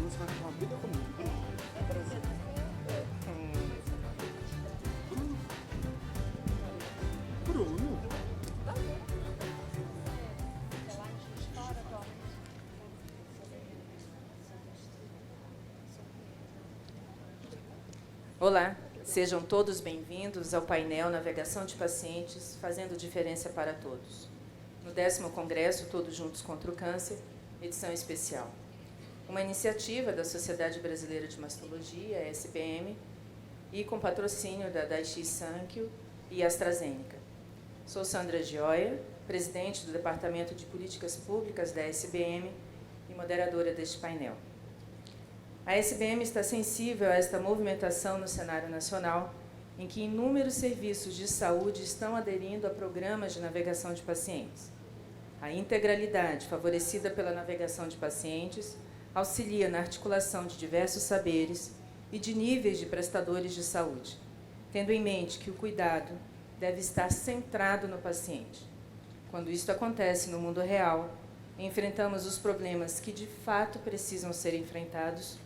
você vai com uma vida comigo. Bruno? Olá, sejam todos bem-vindos ao painel Navegação de Pacientes, Fazendo Diferença para Todos. No 10º Congresso Todos Juntos contra o Câncer, edição especial. Uma iniciativa da Sociedade Brasileira de Mastologia, SBM, e com patrocínio da Daiichi Sankyo e AstraZeneca. Sou Sandra Gioia, presidente do Departamento de Políticas Públicas da SBM e moderadora deste painel. A SBM está sensível a esta movimentação no cenário nacional, em que inúmeros serviços de saúde estão aderindo a programas de navegação de pacientes. A integralidade favorecida pela navegação de pacientes auxilia na articulação de diversos saberes e de níveis de prestadores de saúde, tendo em mente que o cuidado deve estar centrado no paciente. Quando isto acontece no mundo real, enfrentamos os problemas que de fato precisam ser enfrentados,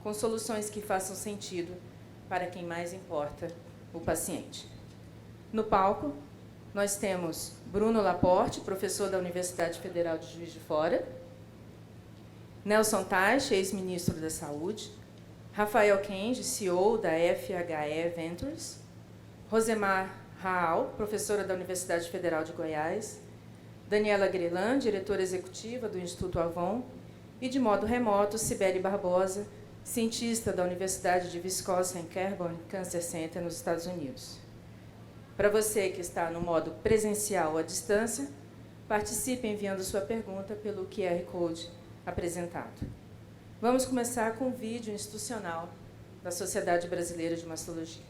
com soluções que façam sentido para quem mais importa, o paciente. No palco, nós temos Bruno Laporte, professor da Universidade Federal de Juiz de Fora, Nelson Teich, ex-ministro da Saúde, Rafael Kenji, CEO da FHE Ventures, Rosemar Raal, professora da Universidade Federal de Goiás, Daniela Grelan, diretora executiva do Instituto Avon, e, de modo remoto, Cibele Barbosa, cientista da Universidade de Wisconsin-Kerbon Cancer Center, nos Estados Unidos. Para você que está no modo presencial ou à distância, participe enviando sua pergunta pelo QR Code apresentado. Vamos começar com o vídeo institucional da Sociedade Brasileira de Mastologia.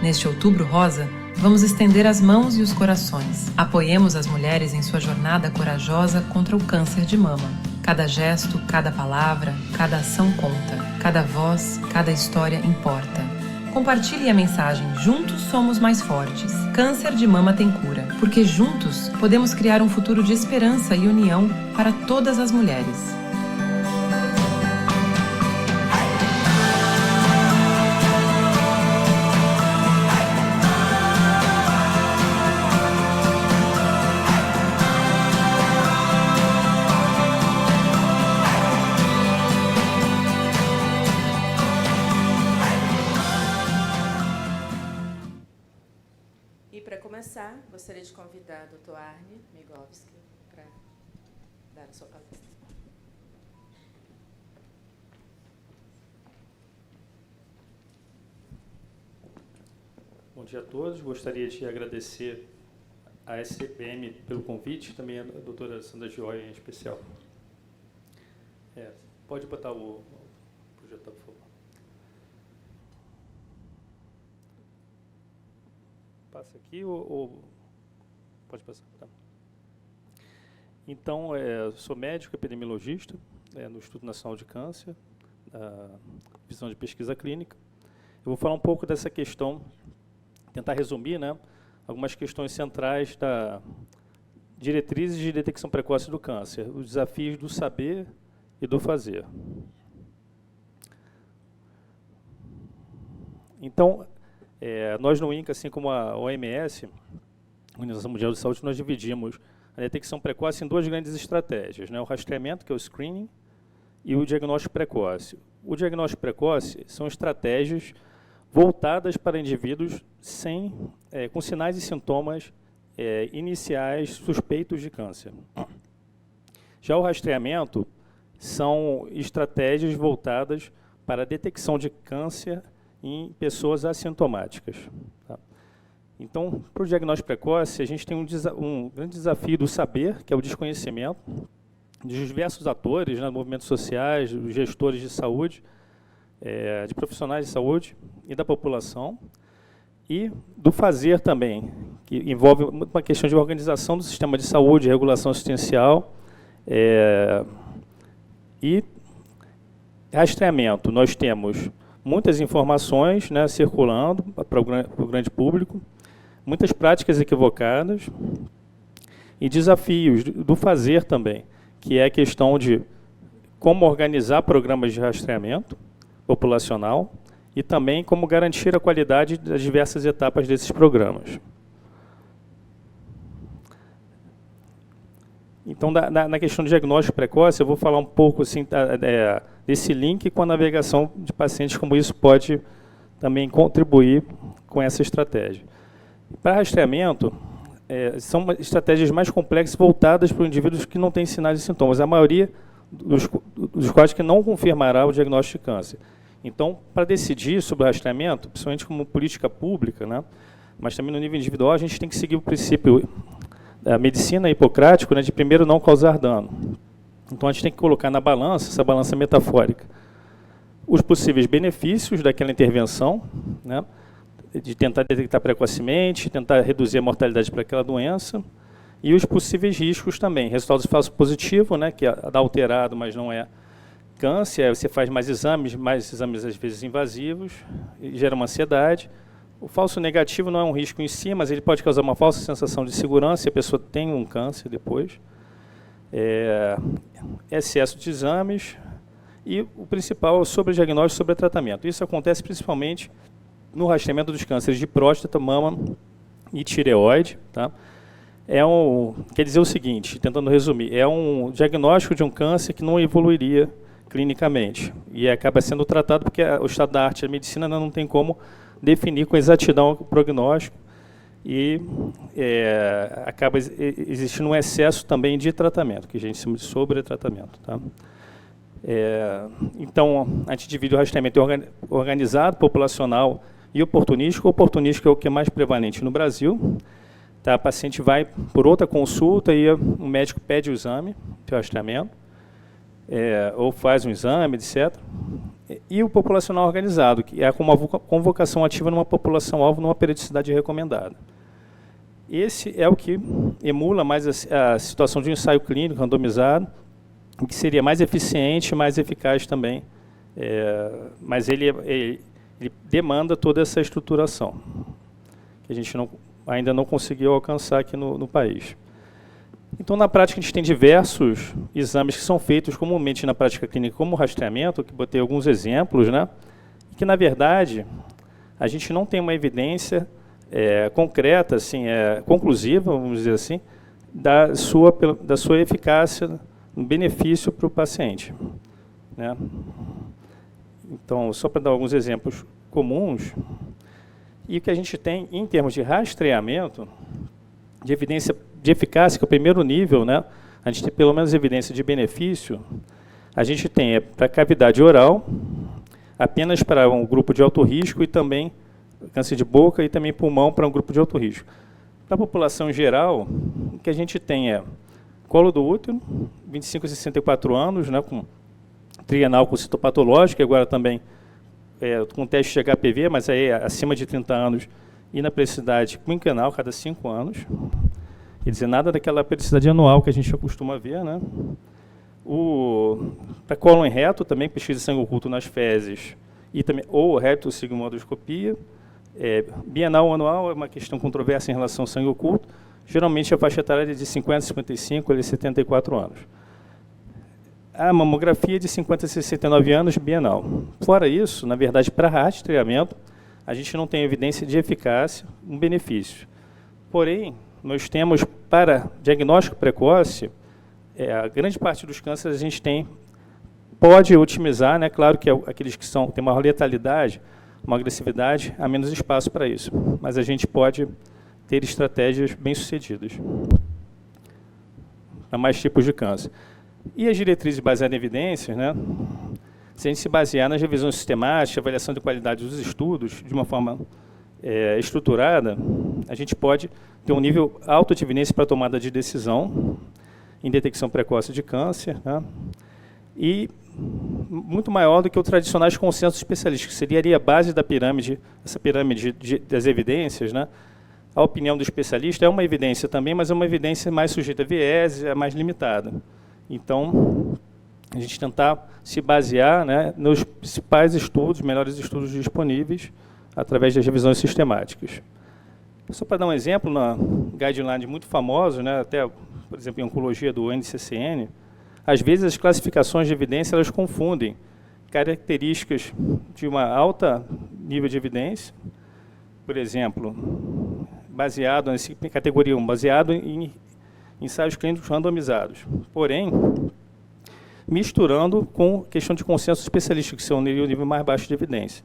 Neste Outubro Rosa, vamos estender as mãos e os corações. Apoiemos as mulheres em sua jornada corajosa contra o câncer de mama. Cada gesto, cada palavra, cada ação conta. Cada voz, cada história importa. Compartilhe a mensagem Juntos somos mais fortes. Câncer de mama tem cura, porque juntos podemos criar um futuro de esperança e união para todas as mulheres. Gostaria de convidar o Dr. Arne Migovski para dar a sua palestra. Bom dia a todos. Gostaria de agradecer à SBM pelo convite e também a doutora Sandra Gioia em especial. Pode botar o projetor, por favor. Passa aqui ou pode passar? Tá. Então, sou médico epidemiologista no Instituto Nacional de Câncer, Divisão de Pesquisa Clínica. Eu vou falar um pouco dessa questão, tentar resumir, algumas questões centrais da diretrizes de detecção precoce do câncer, os desafios do saber e do fazer. Então, nós no INCA, assim como a OMS, Organização Mundial de Saúde, nós dividimos a detecção precoce em duas grandes estratégias, o rastreamento, que é o screening, e o diagnóstico precoce. O diagnóstico precoce são estratégias voltadas para indivíduos com sinais e sintomas iniciais suspeitos de câncer. Já o rastreamento são estratégias voltadas para a detecção de câncer em pessoas assintomáticas. Tá? Então, para o diagnóstico precoce, a gente tem um grande desafio do saber, que é o desconhecimento, de diversos atores, movimentos sociais, gestores de saúde, de profissionais de saúde e da população. E do fazer também, que envolve uma questão de organização do sistema de saúde, regulação assistencial e rastreamento. Nós temos muitas informações, né, circulando para o grande público, muitas práticas equivocadas e desafios do fazer também, que é a questão de como organizar programas de rastreamento populacional e também como garantir a qualidade das diversas etapas desses programas. Então, na questão de diagnóstico precoce, eu vou falar um pouco assim, desse link com a navegação de pacientes, como isso pode também contribuir com essa estratégia. Para rastreamento, são estratégias mais complexas voltadas para indivíduos que não têm sinais e sintomas, a maioria dos quais que não confirmará o diagnóstico de câncer. Então, para decidir sobre o rastreamento, principalmente como política pública, né, mas também no nível individual, a gente tem que seguir o princípio da medicina hipocrático, né, de primeiro não causar dano. Então, a gente tem que colocar na balança, essa balança metafórica, os possíveis benefícios daquela intervenção, né, de tentar detectar precocemente, tentar reduzir a mortalidade para aquela doença, e os possíveis riscos também. Resultados falso positivo, né, que dá alterado, mas não é câncer, aí você faz mais exames às vezes invasivos, e gera uma ansiedade. O falso negativo não é um risco em si, mas ele pode causar uma falsa sensação de segurança e a pessoa tem um câncer depois. Excesso de exames e o principal é o sobrediagnóstico e sobretratamento. Isso acontece principalmente no rastreamento dos cânceres de próstata, mama e tireoide. Tá? Quer dizer o seguinte, tentando resumir, é um diagnóstico de um câncer que não evoluiria clinicamente e acaba sendo tratado porque o estado da arte e a medicina não tem como definir com exatidão o prognóstico e acaba existindo um excesso também de tratamento, que a gente chama de sobretratamento. Tá? Então, a gente divide o rastreamento organizado, populacional e oportunístico. O oportunístico é o que é mais prevalente no Brasil. Tá? A paciente vai por outra consulta e o médico pede o exame de rastreamento, ou faz um exame, etc. E o populacional organizado, que é com uma convocação ativa numa população-alvo numa periodicidade recomendada. Esse é o que emula mais a situação de um ensaio clínico randomizado, que seria mais eficiente, mais eficaz também, mas ele demanda toda essa estruturação, que a gente ainda não conseguiu alcançar aqui no país. Então, na prática, a gente tem diversos exames que são feitos comumente na prática clínica como rastreamento, que botei alguns exemplos, né, que, na verdade, a gente não tem uma evidência concreta, assim, conclusiva, vamos dizer assim, da sua eficácia, um benefício para o paciente. Né? Então, só para dar alguns exemplos comuns, e o que a gente tem em termos de rastreamento, de evidência de eficácia, que é o primeiro nível, né? A gente tem pelo menos evidência de benefício, a gente tem para cavidade oral, apenas para um grupo de alto risco e também câncer de boca e também pulmão para um grupo de alto risco. Para a população em geral, o que a gente tem é colo do útero, 25 a 64 anos, né, com trienal com citopatológico, e agora também com teste de HPV, mas aí acima de 30 anos, e na periodicidade quinquenal, cada 5 anos. Quer dizer, nada daquela periodicidade anual que a gente costuma ver, né? Para cólon reto, também pesquisa de sangue oculto nas fezes, e também, ou retossigmoidoscopia. Bienal ou anual é uma questão controversa em relação ao sangue oculto. Geralmente a faixa etária é de 50 a 55 a 74 anos. A mamografia é de 50 a 69 anos, bienal. Fora isso, na verdade, para rastreamento, a gente não tem evidência de eficácia, um benefício. Porém, nós temos, para diagnóstico precoce, a grande parte dos cânceres a gente pode otimizar, né? Claro que aqueles que têm uma letalidade, uma agressividade, há menos espaço para isso. Mas a gente pode ter estratégias bem-sucedidas para mais tipos de câncer. E as diretrizes baseadas em evidências, né? Se a gente se basear nas revisões sistemáticas, avaliação de qualidade dos estudos, de uma forma estruturada, a gente pode ter um nível alto de evidência para tomada de decisão em detecção precoce de câncer, né? E muito maior do que os tradicionais consensos especialistas, que seria ali a base da pirâmide, essa pirâmide das evidências, né? A opinião do especialista é uma evidência também, mas é uma evidência mais sujeita a viés, é mais limitada. Então, a gente tentar se basear, né, nos principais estudos, melhores estudos disponíveis, através das revisões sistemáticas. Só para dar um exemplo, na guideline muito famoso, né, até, por exemplo, em oncologia do NCCN, às vezes as classificações de evidência elas confundem características de uma alta nível de evidência, por exemplo, baseado nessa categoria 1, baseado em ensaios clínicos randomizados. Porém, misturando com questão de consenso especialístico, que são o nível mais baixo de evidência.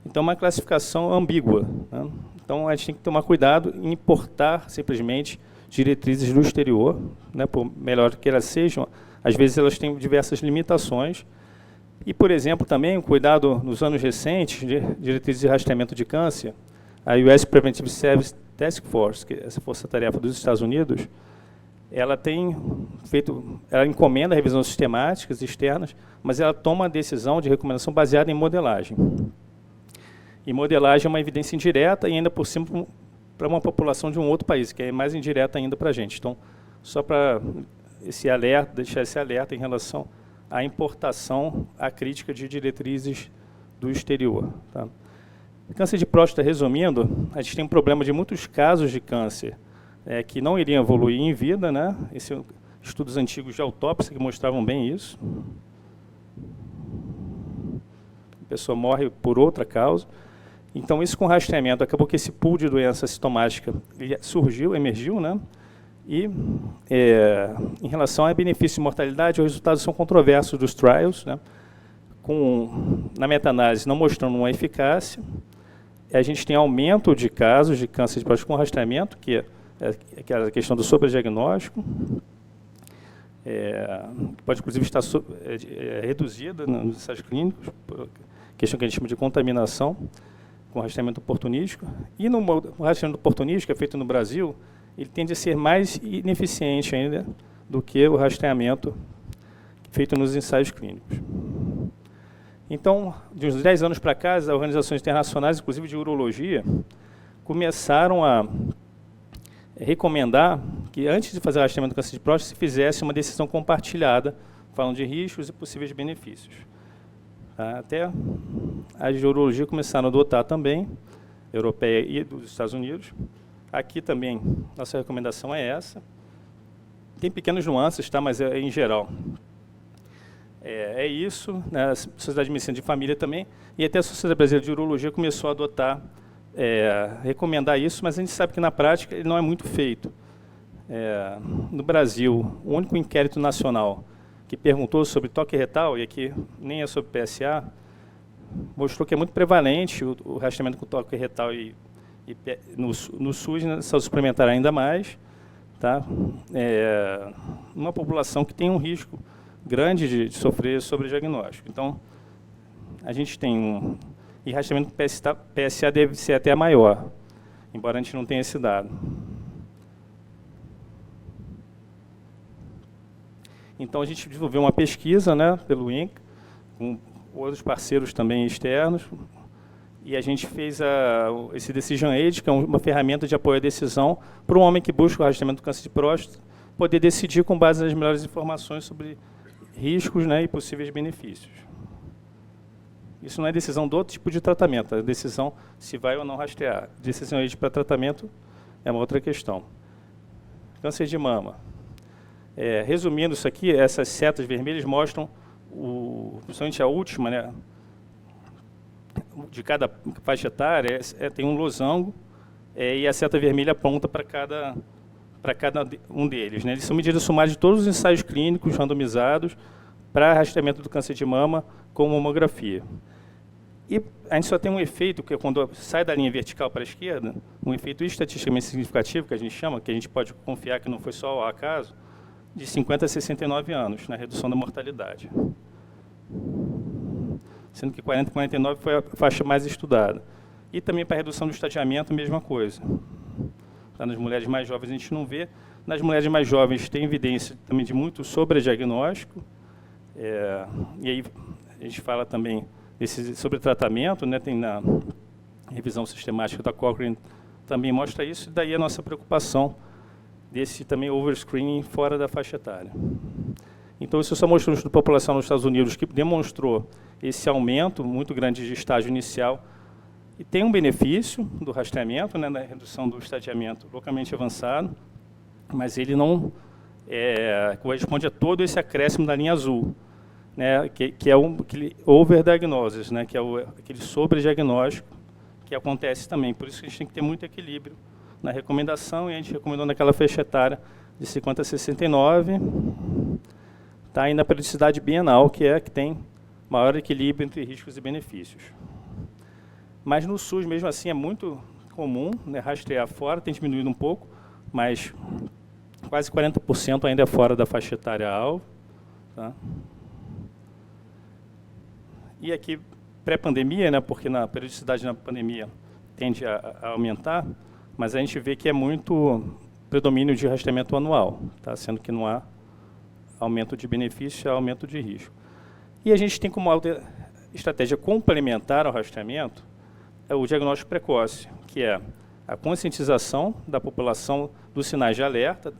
Então, uma classificação ambígua, né? Então, a gente tem que tomar cuidado em importar, simplesmente, diretrizes do exterior, né? Por melhor que elas sejam, às vezes elas têm diversas limitações. E, por exemplo, também, cuidado nos anos recentes, de diretrizes de rastreamento de câncer, a US Preventive Service Task Force, que é essa força-tarefa dos Estados Unidos, ela tem feito, ela encomenda revisões sistemáticas externas, mas ela toma a decisão de recomendação baseada em modelagem. E modelagem é uma evidência indireta e ainda por cima para uma população de um outro país, que é mais indireta ainda para a gente. Então, só para esse alerta, deixar esse alerta em relação à importação, à crítica de diretrizes do exterior. Tá? Câncer de próstata, resumindo, a gente tem um problema de muitos casos de câncer que não iriam evoluir em vida, né? Esses estudos antigos de autópsia que mostravam bem isso. A pessoa morre por outra causa. Então, isso com rastreamento, acabou que esse pool de doença sintomática surgiu, emergiu, né? E, em relação a benefício de mortalidade, os resultados são controversos dos trials, né? Na meta-análise não mostrando uma eficácia. A gente tem aumento de casos de câncer de próstata com rastreamento, que é a questão do sobrediagnóstico. Pode, inclusive, estar reduzida nos ensaios clínicos, por questão que a gente chama de contaminação, com rastreamento oportunístico. E no rastreamento oportunístico, que é feito no Brasil, ele tende a ser mais ineficiente ainda do que o rastreamento feito nos ensaios clínicos. Então, de uns 10 anos para cá, as organizações internacionais, inclusive de urologia, começaram a recomendar que, antes de fazer o rastreamento do câncer de próstata, se fizesse uma decisão compartilhada, falando de riscos e possíveis benefícios. Até as de urologia começaram a adotar também, europeia e dos Estados Unidos. Aqui também, nossa recomendação é essa. Tem pequenas nuances, tá? Mas é em geral. É isso, né? A Sociedade de Medicina de Família também, e até a Sociedade Brasileira de Urologia começou a adotar, recomendar isso, mas a gente sabe que na prática ele não é muito feito. No Brasil, o único inquérito nacional que perguntou sobre toque retal, e aqui nem é sobre PSA, mostrou que é muito prevalente o rastreamento com toque retal e no SUS, na saúde suplementar ainda mais, tá? Uma população que tem um risco grande de sofrer sobrediagnóstico. Então, a gente tem e rastreamento com PSA deve ser até maior, embora a gente não tenha esse dado. Então, a gente desenvolveu uma pesquisa, né, pelo INCA, com outros parceiros também externos, e a gente fez esse Decision Aid, que é uma ferramenta de apoio à decisão para um homem que busca o rastreamento do câncer de próstata, poder decidir com base nas melhores informações sobre riscos, né, e possíveis benefícios. Isso não é decisão do outro tipo de tratamento, é decisão se vai ou não rastrear. Decisão Aid para tratamento é uma outra questão. Câncer de mama. Resumindo isso aqui, essas setas vermelhas mostram, principalmente a última, né, de cada faixa etária, tem um losango, e a seta vermelha aponta para cada um deles, né. Eles são medidas sumárias de todos os ensaios clínicos randomizados para rastreamento do câncer de mama com mamografia. E a gente só tem um efeito, que é quando sai da linha vertical para a esquerda, um efeito estatisticamente significativo, que a gente chama, que a gente pode confiar que não foi só ao acaso, de 50 a 69 anos, na redução da mortalidade. Sendo que 40 a 49 foi a faixa mais estudada. E também para a redução do estadiamento, a mesma coisa. Nas mulheres mais jovens a gente não vê. Nas mulheres mais jovens tem evidência também de muito sobrediagnóstico. E aí a gente fala também sobre tratamento, né, tem na revisão sistemática da Cochrane também mostra isso, e daí a nossa preocupação desse também overscreening fora da faixa etária. Então, isso só mostrou um estudo de população nos Estados Unidos que demonstrou esse aumento muito grande de estágio inicial, e tem um benefício do rastreamento, né, na redução do estadiamento localmente avançado, mas ele não corresponde a todo esse acréscimo da linha azul, né, que é aquele overdiagnosis, né, que é aquele sobrediagnóstico que acontece também. Por isso que a gente tem que ter muito equilíbrio na recomendação, e a gente recomendou naquela faixa etária de 50 a 69, está aí na periodicidade bienal, que é a que tem maior equilíbrio entre riscos e benefícios. Mas no SUS, mesmo assim, é muito comum, né, rastrear fora, tem diminuído um pouco, mas quase 40% ainda é fora da faixa etária-alvo. Tá? E aqui, pré-pandemia, né, porque na periodicidade na pandemia tende a aumentar, mas a gente vê que é muito predomínio de rastreamento anual, tá? Sendo que não há aumento de benefício, há aumento de risco. E a gente tem como estratégia complementar ao rastreamento o diagnóstico precoce, que é a conscientização da população dos sinais de alerta,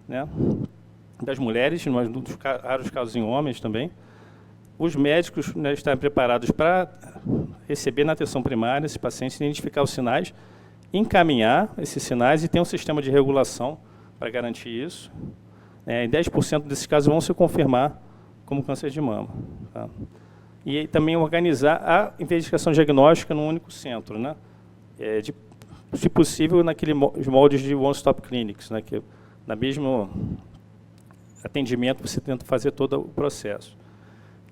né, das mulheres, nos raros casos em homens também. Os médicos, né, estarem preparados para receber na atenção primária esses pacientes, identificar os sinais, encaminhar esses sinais e ter um sistema de regulação para garantir isso. Em 10% desses casos vão se confirmar como câncer de mama. Tá? E também organizar a investigação diagnóstica num único centro, né? Se possível, naqueles moldes de one-stop clinics, né? Que no mesmo atendimento você tenta fazer todo o processo.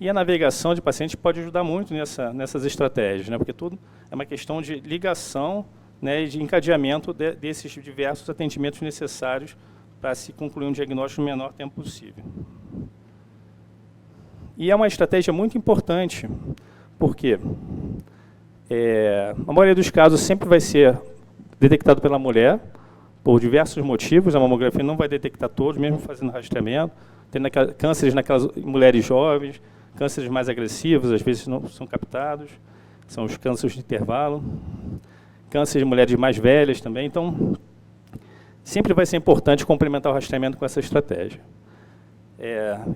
E a navegação de pacientes pode ajudar muito nessas estratégias, né? Porque tudo é uma questão de ligação, né, e de encadeamento desses diversos atendimentos necessários para se concluir um diagnóstico no menor tempo possível. E é uma estratégia muito importante, porque a maioria dos casos sempre vai ser detectado pela mulher, por diversos motivos. A mamografia não vai detectar todos, mesmo fazendo rastreamento. Tem cânceres naquelas mulheres jovens, cânceres mais agressivos, às vezes não são captados, são os cânceres de intervalo. Cânceres de mulheres mais velhas também. Então, sempre vai ser importante complementar o rastreamento com essa estratégia.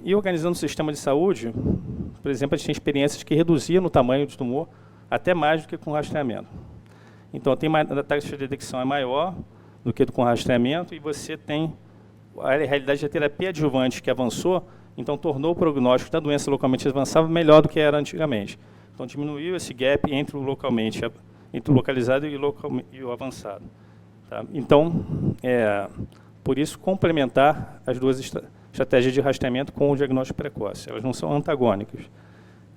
E organizando o sistema de saúde, por exemplo, a gente tem experiências que reduziam o tamanho do tumor até mais do que com rastreamento. Então, a taxa de detecção é maior do que com rastreamento, e você tem a realidade da terapia adjuvante que avançou, então tornou o prognóstico da doença localmente avançada melhor do que era antigamente. Então, diminuiu esse gap entre o localizado e o avançado. Tá? Então, por isso, complementar as duas estratégias de rastreamento com o diagnóstico precoce. Elas não são antagônicas.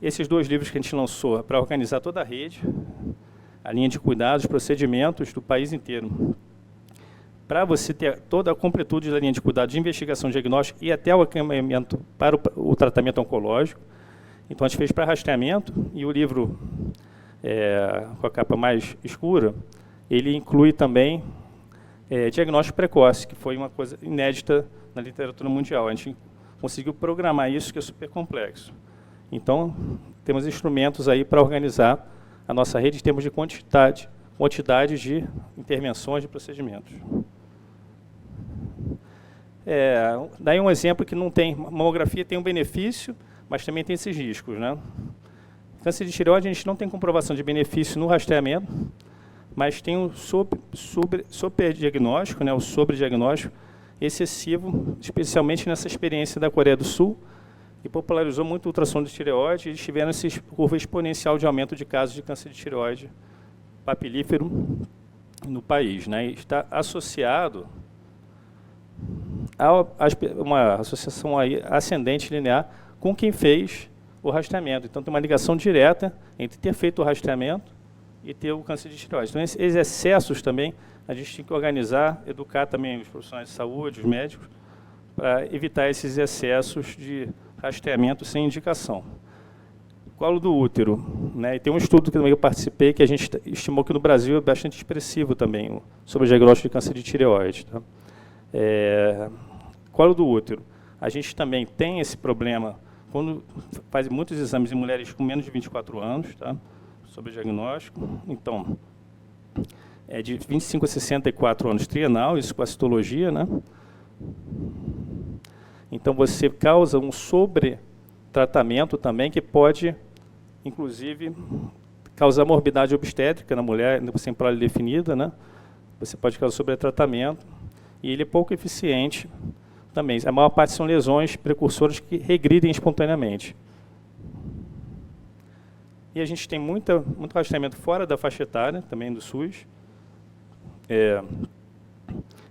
Esses 2 livros que a gente lançou para organizar toda a rede, a linha de cuidados, procedimentos do país inteiro, para você ter toda a completude da linha de cuidados de investigação diagnóstica e até o acompanhamento para o tratamento oncológico. Então, a gente fez para rastreamento, e o livro, com a capa mais escura, ele inclui também diagnóstico precoce, que foi uma coisa inédita na literatura mundial. A gente conseguiu programar isso, que é super complexo. Então, temos instrumentos aí para organizar a nossa rede em termos de quantidade de intervenções de procedimentos. Daí um exemplo que não tem, mamografia tem um benefício, mas também tem esses riscos, né? Câncer de tireoide, a gente não tem comprovação de benefício no rastreamento, mas tem um superdiagnóstico, né, o sobrediagnóstico excessivo, especialmente nessa experiência da Coreia do Sul, que popularizou muito o ultrassom de tireoide, e eles tiveram essa curva exponencial de aumento de casos de câncer de tireoide papilífero no país, né? E está associado a uma associação aí ascendente linear com quem fez o rastreamento. Então, tem uma ligação direta entre ter feito o rastreamento e ter o câncer de tireoide. Então, esses excessos também, a gente tem que organizar, educar também os profissionais de saúde, os médicos, para evitar esses excessos de rastreamento sem indicação. Colo do útero, né? E tem um estudo que também eu participei, que a gente estimou que no Brasil é bastante expressivo também, sobre o diagnóstico de câncer de tireoide. Tá? Colo do útero. A gente também tem esse problema quando faz muitos exames em mulheres com menos de 24 anos, tá? Sobre o diagnóstico. Então, é de 25 a 64 anos trienal, isso com a citologia, né? Então, você causa um sobretratamento também que pode, inclusive, causar morbidade obstétrica na mulher sem prole definida, né? Você pode causar sobretratamento e ele é pouco eficiente também. A maior parte são lesões precursoras que regridem espontaneamente. E a gente tem muito rastreamento fora da faixa etária, também do SUS.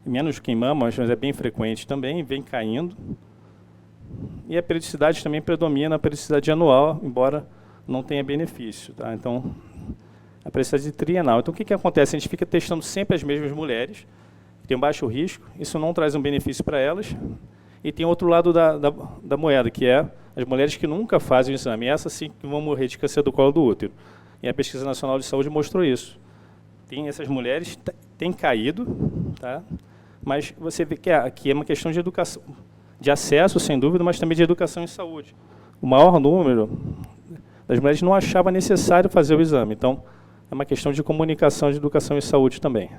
Menos que em mama, mas é bem frequente também, vem caindo. E a periodicidade também predomina, a periodicidade anual, embora não tenha benefício. Tá? Então, a periodicidade trienal. Então, o que acontece? A gente fica testando sempre as mesmas mulheres, que têm um baixo risco, isso não traz um benefício para elas. E tem outro lado da moeda, que é as mulheres que nunca fazem o exame. Essas sim que vão morrer de câncer do colo do útero. E a Pesquisa Nacional de Saúde mostrou isso. Tem essas mulheres, têm caído, tá? Mas você vê que aqui é uma questão de educação, de acesso, sem dúvida, mas também de educação em saúde. O maior número das mulheres não achava necessário fazer o exame. Então, é uma questão de comunicação, de educação em saúde também.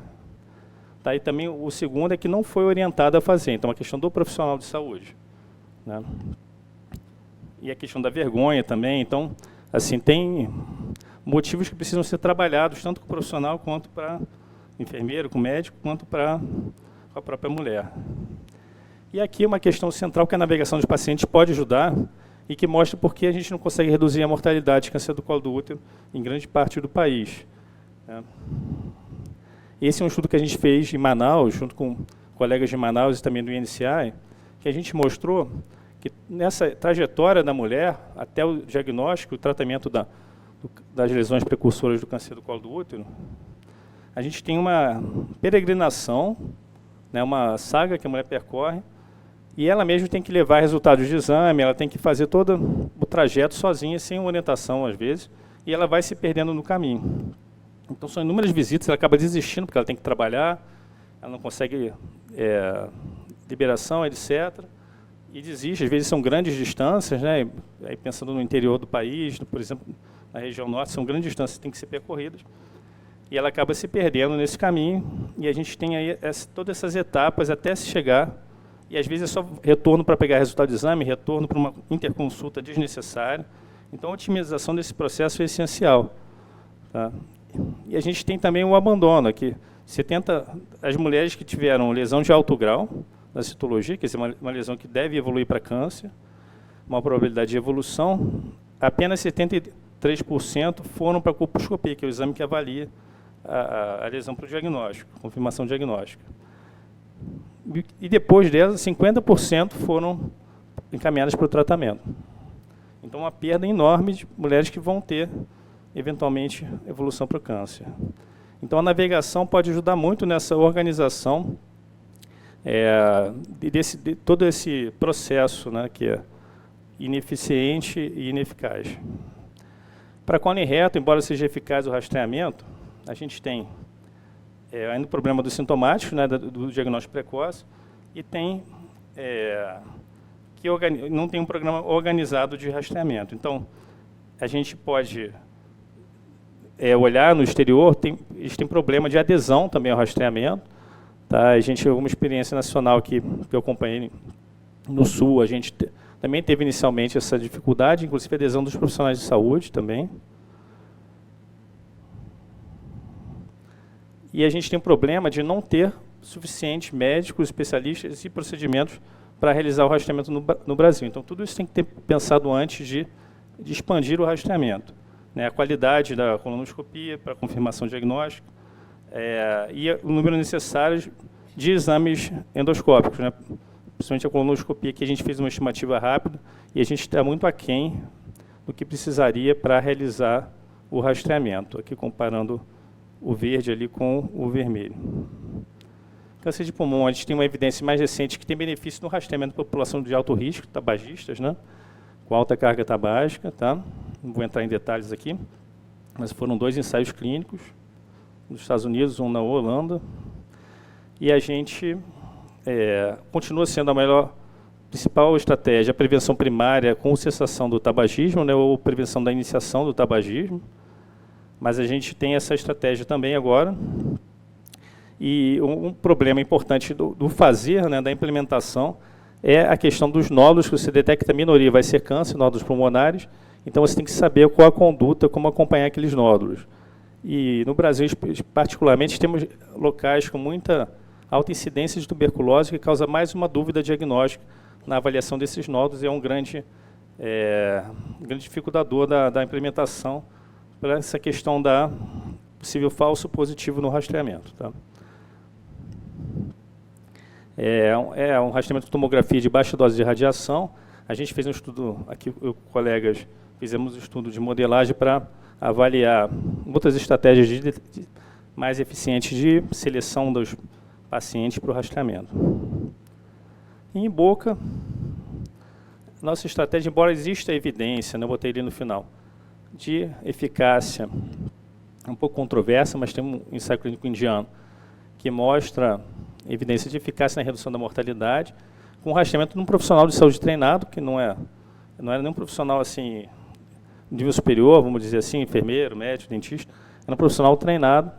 Tá? E também o segundo é que não foi orientado a fazer. Então, é uma questão do profissional de saúde. Né? E a questão da vergonha também. Então, assim, tem motivos que precisam ser trabalhados, tanto com o profissional, quanto para o enfermeiro, com o médico, quanto para a própria mulher. E aqui uma questão central que a navegação de pacientes pode ajudar e que mostra por que a gente não consegue reduzir a mortalidade de câncer do colo do útero em grande parte do país. Esse é um estudo que a gente fez em Manaus, junto com colegas de Manaus e também do INCI, que a gente mostrou que nessa trajetória da mulher, até o diagnóstico, o tratamento das lesões precursoras do câncer do colo do útero, a gente tem uma peregrinação, né, uma saga que a mulher percorre, e ela mesma tem que levar resultados de exame, ela tem que fazer todo o trajeto sozinha, sem orientação às vezes, e ela vai se perdendo no caminho. Então são inúmeras visitas, ela acaba desistindo porque ela tem que trabalhar, ela não consegue liberação, etc. E desiste, às vezes são grandes distâncias, né? Aí pensando no interior do país, por exemplo, na região norte, são grandes distâncias que têm que ser percorridas. E ela acaba se perdendo nesse caminho, e a gente tem aí todas essas etapas até se chegar, e às vezes é só retorno para pegar resultado de exame, retorno para uma interconsulta desnecessária. Então a otimização desse processo é essencial. Tá? E a gente tem também o abandono, que as mulheres que tiveram lesão de alto grau, da citologia, quer dizer, uma lesão que deve evoluir para câncer, uma probabilidade de evolução, apenas 73% foram para a colposcopia, que é o exame que avalia a lesão para o diagnóstico, confirmação diagnóstica. E depois delas, 50% foram encaminhadas para o tratamento. Então, uma perda enorme de mulheres que vão ter, eventualmente, evolução para o câncer. Então, a navegação pode ajudar muito nessa organização de todo esse processo, né, que é ineficiente e ineficaz. Para cone reto, embora seja eficaz o rastreamento, a gente tem ainda o problema do sintomático, né, do diagnóstico precoce, e tem não tem um programa organizado de rastreamento. Então, a gente pode olhar no exterior, eles têm problema de adesão também ao rastreamento. Tá? A gente, alguma experiência nacional que eu acompanhei no Sul, a gente também teve inicialmente essa dificuldade, inclusive a adesão dos profissionais de saúde também. E a gente tem um problema de não ter suficientes médicos, especialistas e procedimentos para realizar o rastreamento no Brasil. Então, tudo isso tem que ter pensado antes de expandir o rastreamento. Né? A qualidade da colonoscopia para confirmação diagnóstica e o número necessário de exames endoscópicos, né? Principalmente a colonoscopia, que a gente fez uma estimativa rápida e a gente está muito aquém do que precisaria para realizar o rastreamento, aqui comparando o verde ali com o vermelho. Câncer de pulmão, a gente tem uma evidência mais recente que tem benefício no rastreamento da população de alto risco, tabagistas, né? Com alta carga tabágica. Tá? Não vou entrar em detalhes aqui, mas foram 2 ensaios clínicos, nos Estados Unidos, um na Holanda, e a gente continua sendo a melhor principal estratégia é a prevenção primária com cessação do tabagismo, né, ou prevenção da iniciação do tabagismo. Mas a gente tem essa estratégia também agora. E um problema importante do fazer, né, da implementação, é a questão dos nódulos, que você detecta a minoria, vai ser câncer, nódulos pulmonares, então você tem que saber qual a conduta, como acompanhar aqueles nódulos. E no Brasil, particularmente, temos locais com muita alta incidência de tuberculose, que causa mais uma dúvida diagnóstica na avaliação desses nódulos, e é um grande dificultador da implementação para essa questão da possível falso positivo no rastreamento. Tá? É um rastreamento com tomografia de baixa dose de radiação. A gente fez um estudo, aqui colegas, fizemos um estudo de modelagem para avaliar outras estratégias mais eficientes de seleção dos pacientes para o rastreamento. E em boca, nossa estratégia, embora exista evidência, eu botei ali no final, de eficácia, um pouco controversa, mas tem um ensaio clínico indiano que mostra evidência de eficácia na redução da mortalidade, com rastreamento de um profissional de saúde treinado, que não era nenhum profissional assim, nível superior, vamos dizer assim, enfermeiro, médico, dentista, era um profissional treinado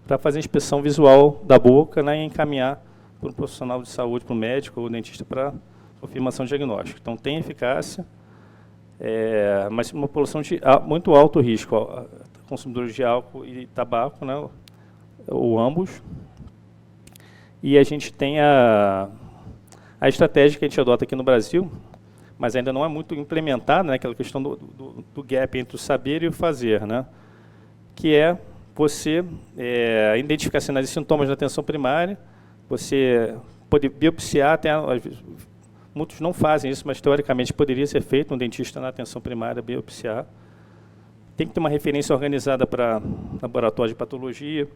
para fazer a inspeção visual da boca, né, e encaminhar para um profissional de saúde, para o médico ou dentista, para confirmação diagnóstica. Então, tem eficácia, mas uma população de muito alto risco, consumidores de álcool e tabaco, né, ou ambos. E a gente tem a estratégia que a gente adota aqui no Brasil, mas ainda não é muito implementada, né, aquela questão do gap entre o saber e o fazer, né, que é você identificar sinais e sintomas na atenção primária, você poder biopsiar, até, muitos não fazem isso, mas teoricamente poderia ser feito, um dentista na atenção primária biopsiar. Tem que ter uma referência organizada para laboratório de patologia,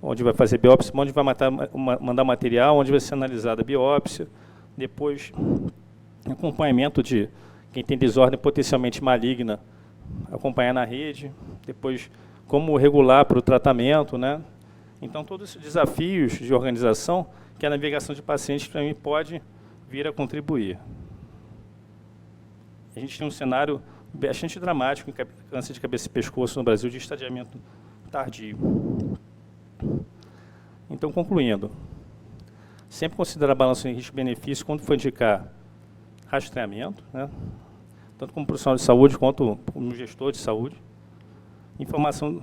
onde vai fazer biópsia, onde vai mandar material, onde vai ser analisada a biópsia, depois acompanhamento de quem tem desordem potencialmente maligna, acompanhar na rede, depois como regular para o tratamento, né? Então, todos esses desafios de organização que a navegação de pacientes, para mim, pode vir a contribuir. A gente tem um cenário bastante dramático em câncer de cabeça e pescoço no Brasil, de estadiamento tardio. Então, concluindo, sempre considerar a balança em risco-benefício quando for indicar rastreamento, né, tanto como profissional de saúde quanto como gestor de saúde. Informação,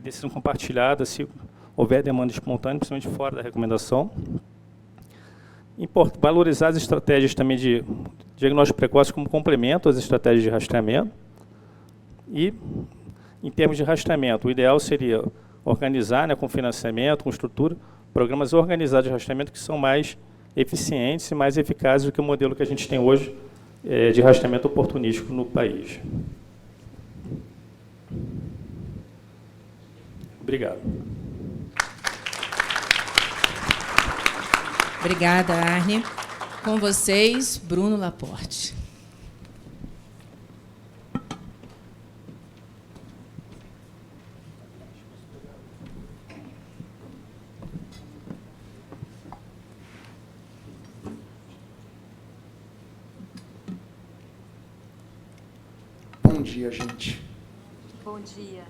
decisão compartilhada, se houver demanda espontânea, principalmente fora da recomendação. Valorizar as estratégias também de diagnóstico precoce como complemento às estratégias de rastreamento. E, em termos de rastreamento, o ideal seria organizar, né, com financiamento, com estrutura, programas organizados de rastreamento que são mais eficientes e mais eficazes do que o modelo que a gente tem hoje de rastreamento oportunístico no país. Obrigado. Obrigada, Arne. Com vocês, Bruno Laporte. Bom dia, gente. Bom dia.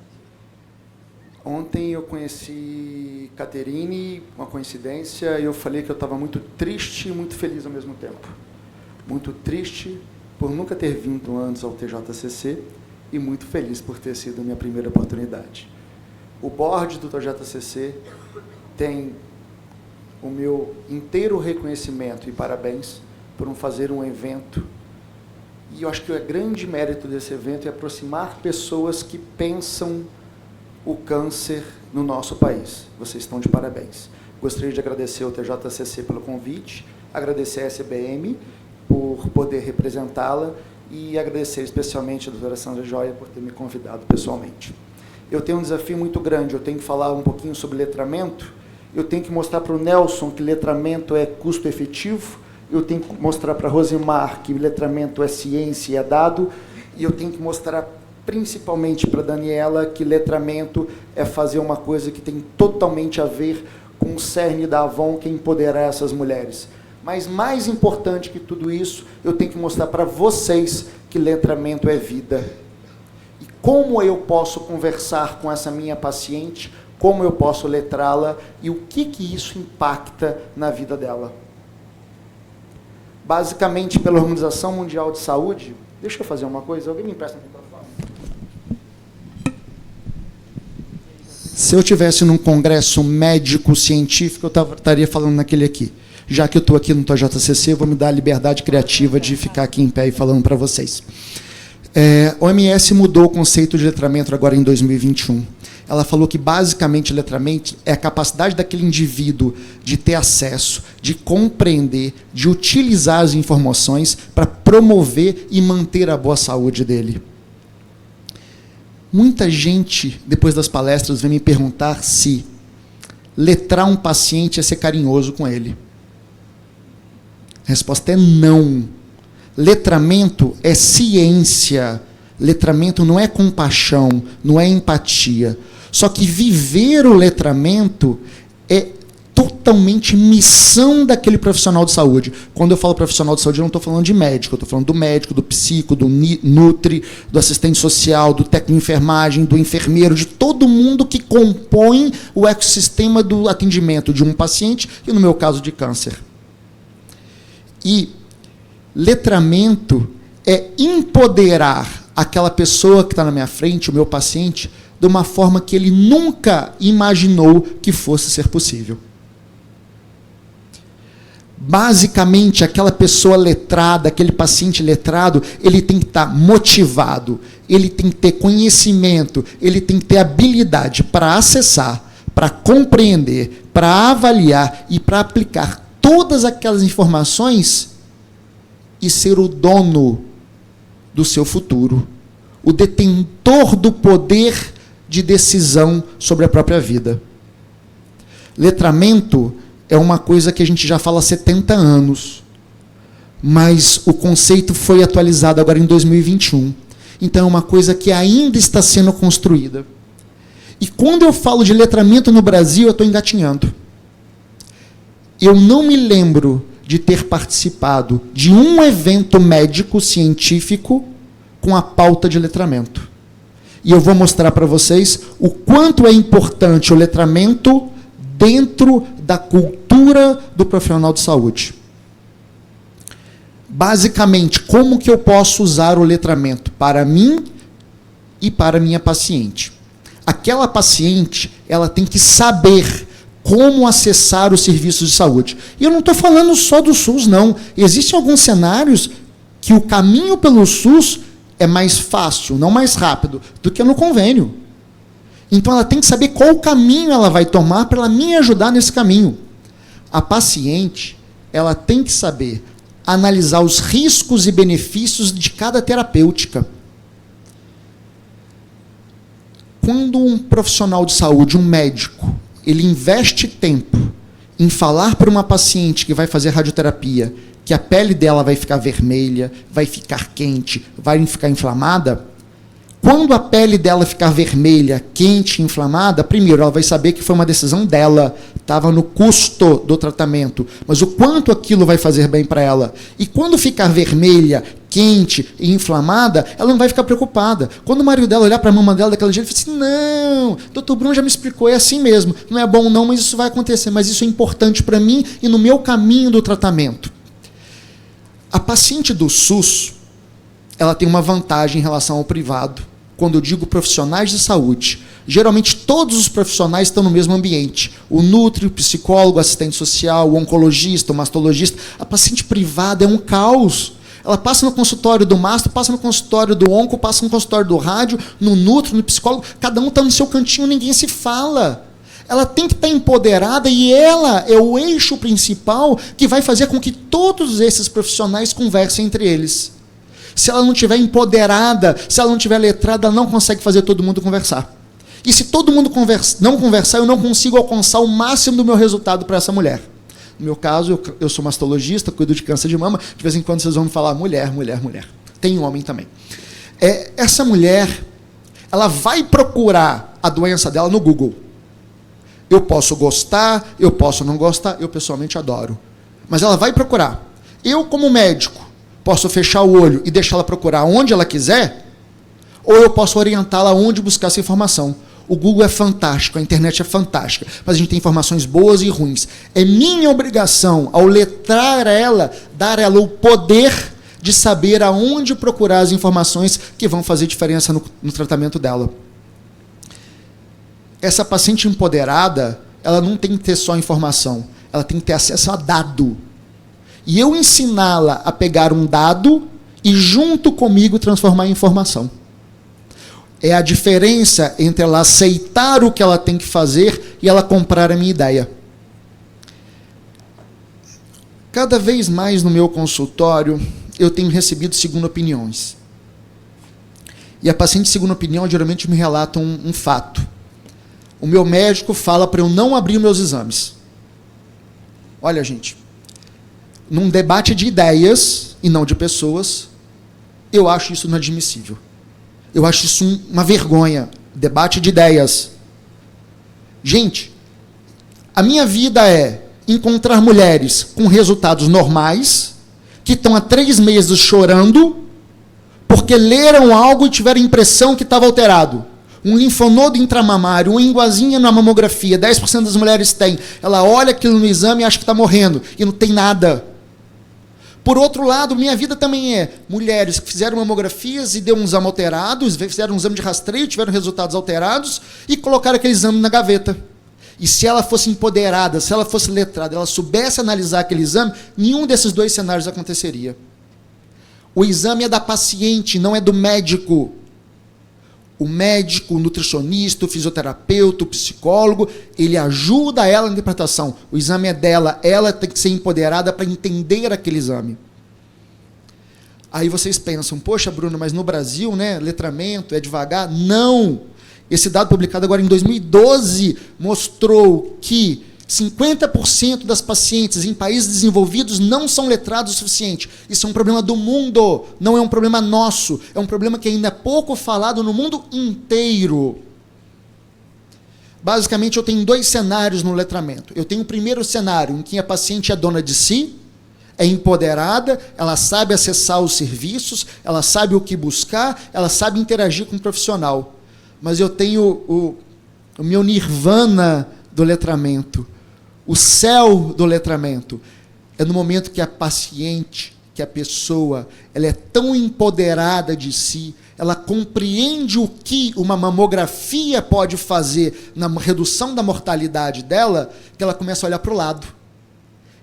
Ontem eu conheci Caterine, uma coincidência, e eu falei que eu estava muito triste e muito feliz ao mesmo tempo. Muito triste por nunca ter vindo antes ao TJCC e muito feliz por ter sido a minha primeira oportunidade. O board do TJCC tem o meu inteiro reconhecimento e parabéns por fazer um evento. E eu acho que o grande mérito desse evento é aproximar pessoas que pensam o câncer no nosso país. Vocês estão de parabéns. Gostaria de agradecer ao TJCC pelo convite, agradecer a SBM por poder representá-la e agradecer especialmente a doutora Sandra Joia por ter me convidado pessoalmente. Eu tenho um desafio muito grande, eu tenho que falar um pouquinho sobre letramento, eu tenho que mostrar para o Nelson que letramento é custo efetivo, eu tenho que mostrar para a Rosimar que letramento é ciência e é dado, e eu tenho que mostrar principalmente para a Daniela que letramento é fazer uma coisa que tem totalmente a ver com o cerne da Avon, que é empoderar essas mulheres. Mas mais importante que tudo isso, eu tenho que mostrar para vocês que letramento é vida. E como eu posso conversar com essa minha paciente, como eu posso letrá-la e o que isso impacta na vida dela. Basicamente, pela Organização Mundial de Saúde, deixa eu fazer uma coisa, alguém me empresta um microfone? Se eu estivesse num congresso médico-científico, eu estaria falando naquele aqui. Já que eu estou aqui no TJCC, eu vou me dar a liberdade criativa de ficar aqui em pé e falando para vocês. A OMS mudou o conceito de letramento agora em 2021. Ela falou que, basicamente, letramento é a capacidade daquele indivíduo de ter acesso, de compreender, de utilizar as informações para promover e manter a boa saúde dele. Muita gente, depois das palestras, vem me perguntar se letrar um paciente é ser carinhoso com ele. A resposta é não. Letramento é ciência. Letramento não é compaixão, não é empatia. Só que viver o letramento é totalmente missão daquele profissional de saúde. Quando eu falo profissional de saúde, eu não estou falando de médico, eu estou falando do médico, do psico, do nutri, do assistente social, do técnico de enfermagem, do enfermeiro, de todo mundo que compõe o ecossistema do atendimento de um paciente, e no meu caso de câncer. E letramento é empoderar aquela pessoa que está na minha frente, o meu paciente, de uma forma que ele nunca imaginou que fosse ser possível. Basicamente, aquela pessoa letrada, aquele paciente letrado, ele tem que estar motivado, ele tem que ter conhecimento, ele tem que ter habilidade para acessar, para compreender, para avaliar e para aplicar todas aquelas informações e ser o dono do seu futuro, o detentor do poder de decisão sobre a própria vida. Letramento é uma coisa que a gente já fala há 70 anos, mas o conceito foi atualizado agora em 2021. Então é uma coisa que ainda está sendo construída. E quando eu falo de letramento no Brasil, eu estou engatinhando. Eu não me lembro de ter participado de um evento médico científico com a pauta de letramento. E eu vou mostrar para vocês o quanto é importante o letramento dentro da cultura do profissional de saúde. Basicamente, como que eu posso usar o letramento para mim e para a minha paciente? Aquela paciente, ela tem que saber como acessar os serviços de saúde. E eu não estou falando só do SUS, não. Existem alguns cenários que o caminho pelo SUS é mais fácil, não mais rápido, do que no convênio. Então, ela tem que saber qual caminho ela vai tomar para ela me ajudar nesse caminho. A paciente, ela tem que saber analisar os riscos e benefícios de cada terapêutica. Quando um profissional de saúde, um médico, ele investe tempo em falar para uma paciente que vai fazer radioterapia que a pele dela vai ficar vermelha, vai ficar quente, vai ficar inflamada, quando a pele dela ficar vermelha, quente, inflamada, primeiro, ela vai saber que foi uma decisão dela, estava no custo do tratamento, mas o quanto aquilo vai fazer bem para ela. E quando ficar vermelha, quente e inflamada, ela não vai ficar preocupada. Quando o marido dela olhar para a mama dela daquele jeito, ele fala assim, não, doutor Bruno já me explicou, é assim mesmo, não é bom não, mas isso vai acontecer, mas isso é importante para mim e no meu caminho do tratamento. A paciente do SUS, ela tem uma vantagem em relação ao privado. Quando eu digo profissionais de saúde, geralmente todos os profissionais estão no mesmo ambiente. O nutri, o psicólogo, o assistente social, o oncologista, o mastologista. A paciente privada é um caos. Ela passa no consultório do mastro, passa no consultório do onco, passa no consultório do rádio, no nutri, no psicólogo. Cada um está no seu cantinho, ninguém se fala. Ela tem que estar empoderada e ela é o eixo principal que vai fazer com que todos esses profissionais conversem entre eles. Se ela não estiver empoderada, se ela não estiver letrada, ela não consegue fazer todo mundo conversar. E se todo mundo não conversar, eu não consigo alcançar o máximo do meu resultado para essa mulher. No meu caso, eu sou mastologista, cuido de câncer de mama, de vez em quando vocês vão me falar mulher, mulher, mulher. Tem homem também. Essa mulher, ela vai procurar a doença dela no Google. Eu posso gostar, eu posso não gostar, eu pessoalmente adoro. Mas ela vai procurar. Eu, como médico, posso fechar o olho e deixar ela procurar onde ela quiser, ou eu posso orientá-la onde buscar essa informação. O Google é fantástico, a internet é fantástica, mas a gente tem informações boas e ruins. É minha obrigação, ao letrar ela, dar a ela o poder de saber aonde procurar as informações que vão fazer diferença no tratamento dela. Essa paciente empoderada, ela não tem que ter só informação, ela tem que ter acesso a dado. E eu ensiná-la a pegar um dado e, junto comigo, transformar em informação. É a diferença entre ela aceitar o que ela tem que fazer e ela comprar a minha ideia. Cada vez mais no meu consultório, eu tenho recebido segunda opiniões. E a paciente de segunda opinião geralmente me relata um fato. O meu médico fala para eu não abrir meus exames. Olha, gente, num debate de ideias e não de pessoas, eu acho isso inadmissível. Eu acho isso uma vergonha. Debate de ideias. Gente, a minha vida é encontrar mulheres com resultados normais, que estão há 3 meses chorando, porque leram algo e tiveram a impressão que estava alterado. Um linfonodo intramamário, uma ínguazinha na mamografia, 10% das mulheres têm. Ela olha aquilo no exame e acha que está morrendo, e não tem nada. Por outro lado, minha vida também é mulheres que fizeram mamografias e deu um exame alterado, fizeram um exame de rastreio, tiveram resultados alterados e colocaram aquele exame na gaveta. E se ela fosse empoderada, se ela fosse letrada, ela soubesse analisar aquele exame, nenhum desses 2 cenários aconteceria. O exame é da paciente, não é do médico. O médico, o nutricionista, o fisioterapeuta, o psicólogo, ele ajuda ela na interpretação. O exame é dela, ela tem que ser empoderada para entender aquele exame. Aí vocês pensam, poxa, Bruno, mas no Brasil, né, letramento é devagar. Não! Esse dado publicado agora em 2012 mostrou que 50% das pacientes em países desenvolvidos não são letrados o suficiente. Isso é um problema do mundo, não é um problema nosso. É um problema que ainda é pouco falado no mundo inteiro. Basicamente, eu tenho 2 cenários no letramento. Eu tenho o primeiro cenário, em que a paciente é dona de si, é empoderada, ela sabe acessar os serviços, ela sabe o que buscar, ela sabe interagir com o profissional. Mas eu tenho o meu nirvana do letramento. O céu do letramento é no momento que a paciente, que a pessoa, ela é tão empoderada de si, ela compreende o que uma mamografia pode fazer na redução da mortalidade dela, que ela começa a olhar para o lado.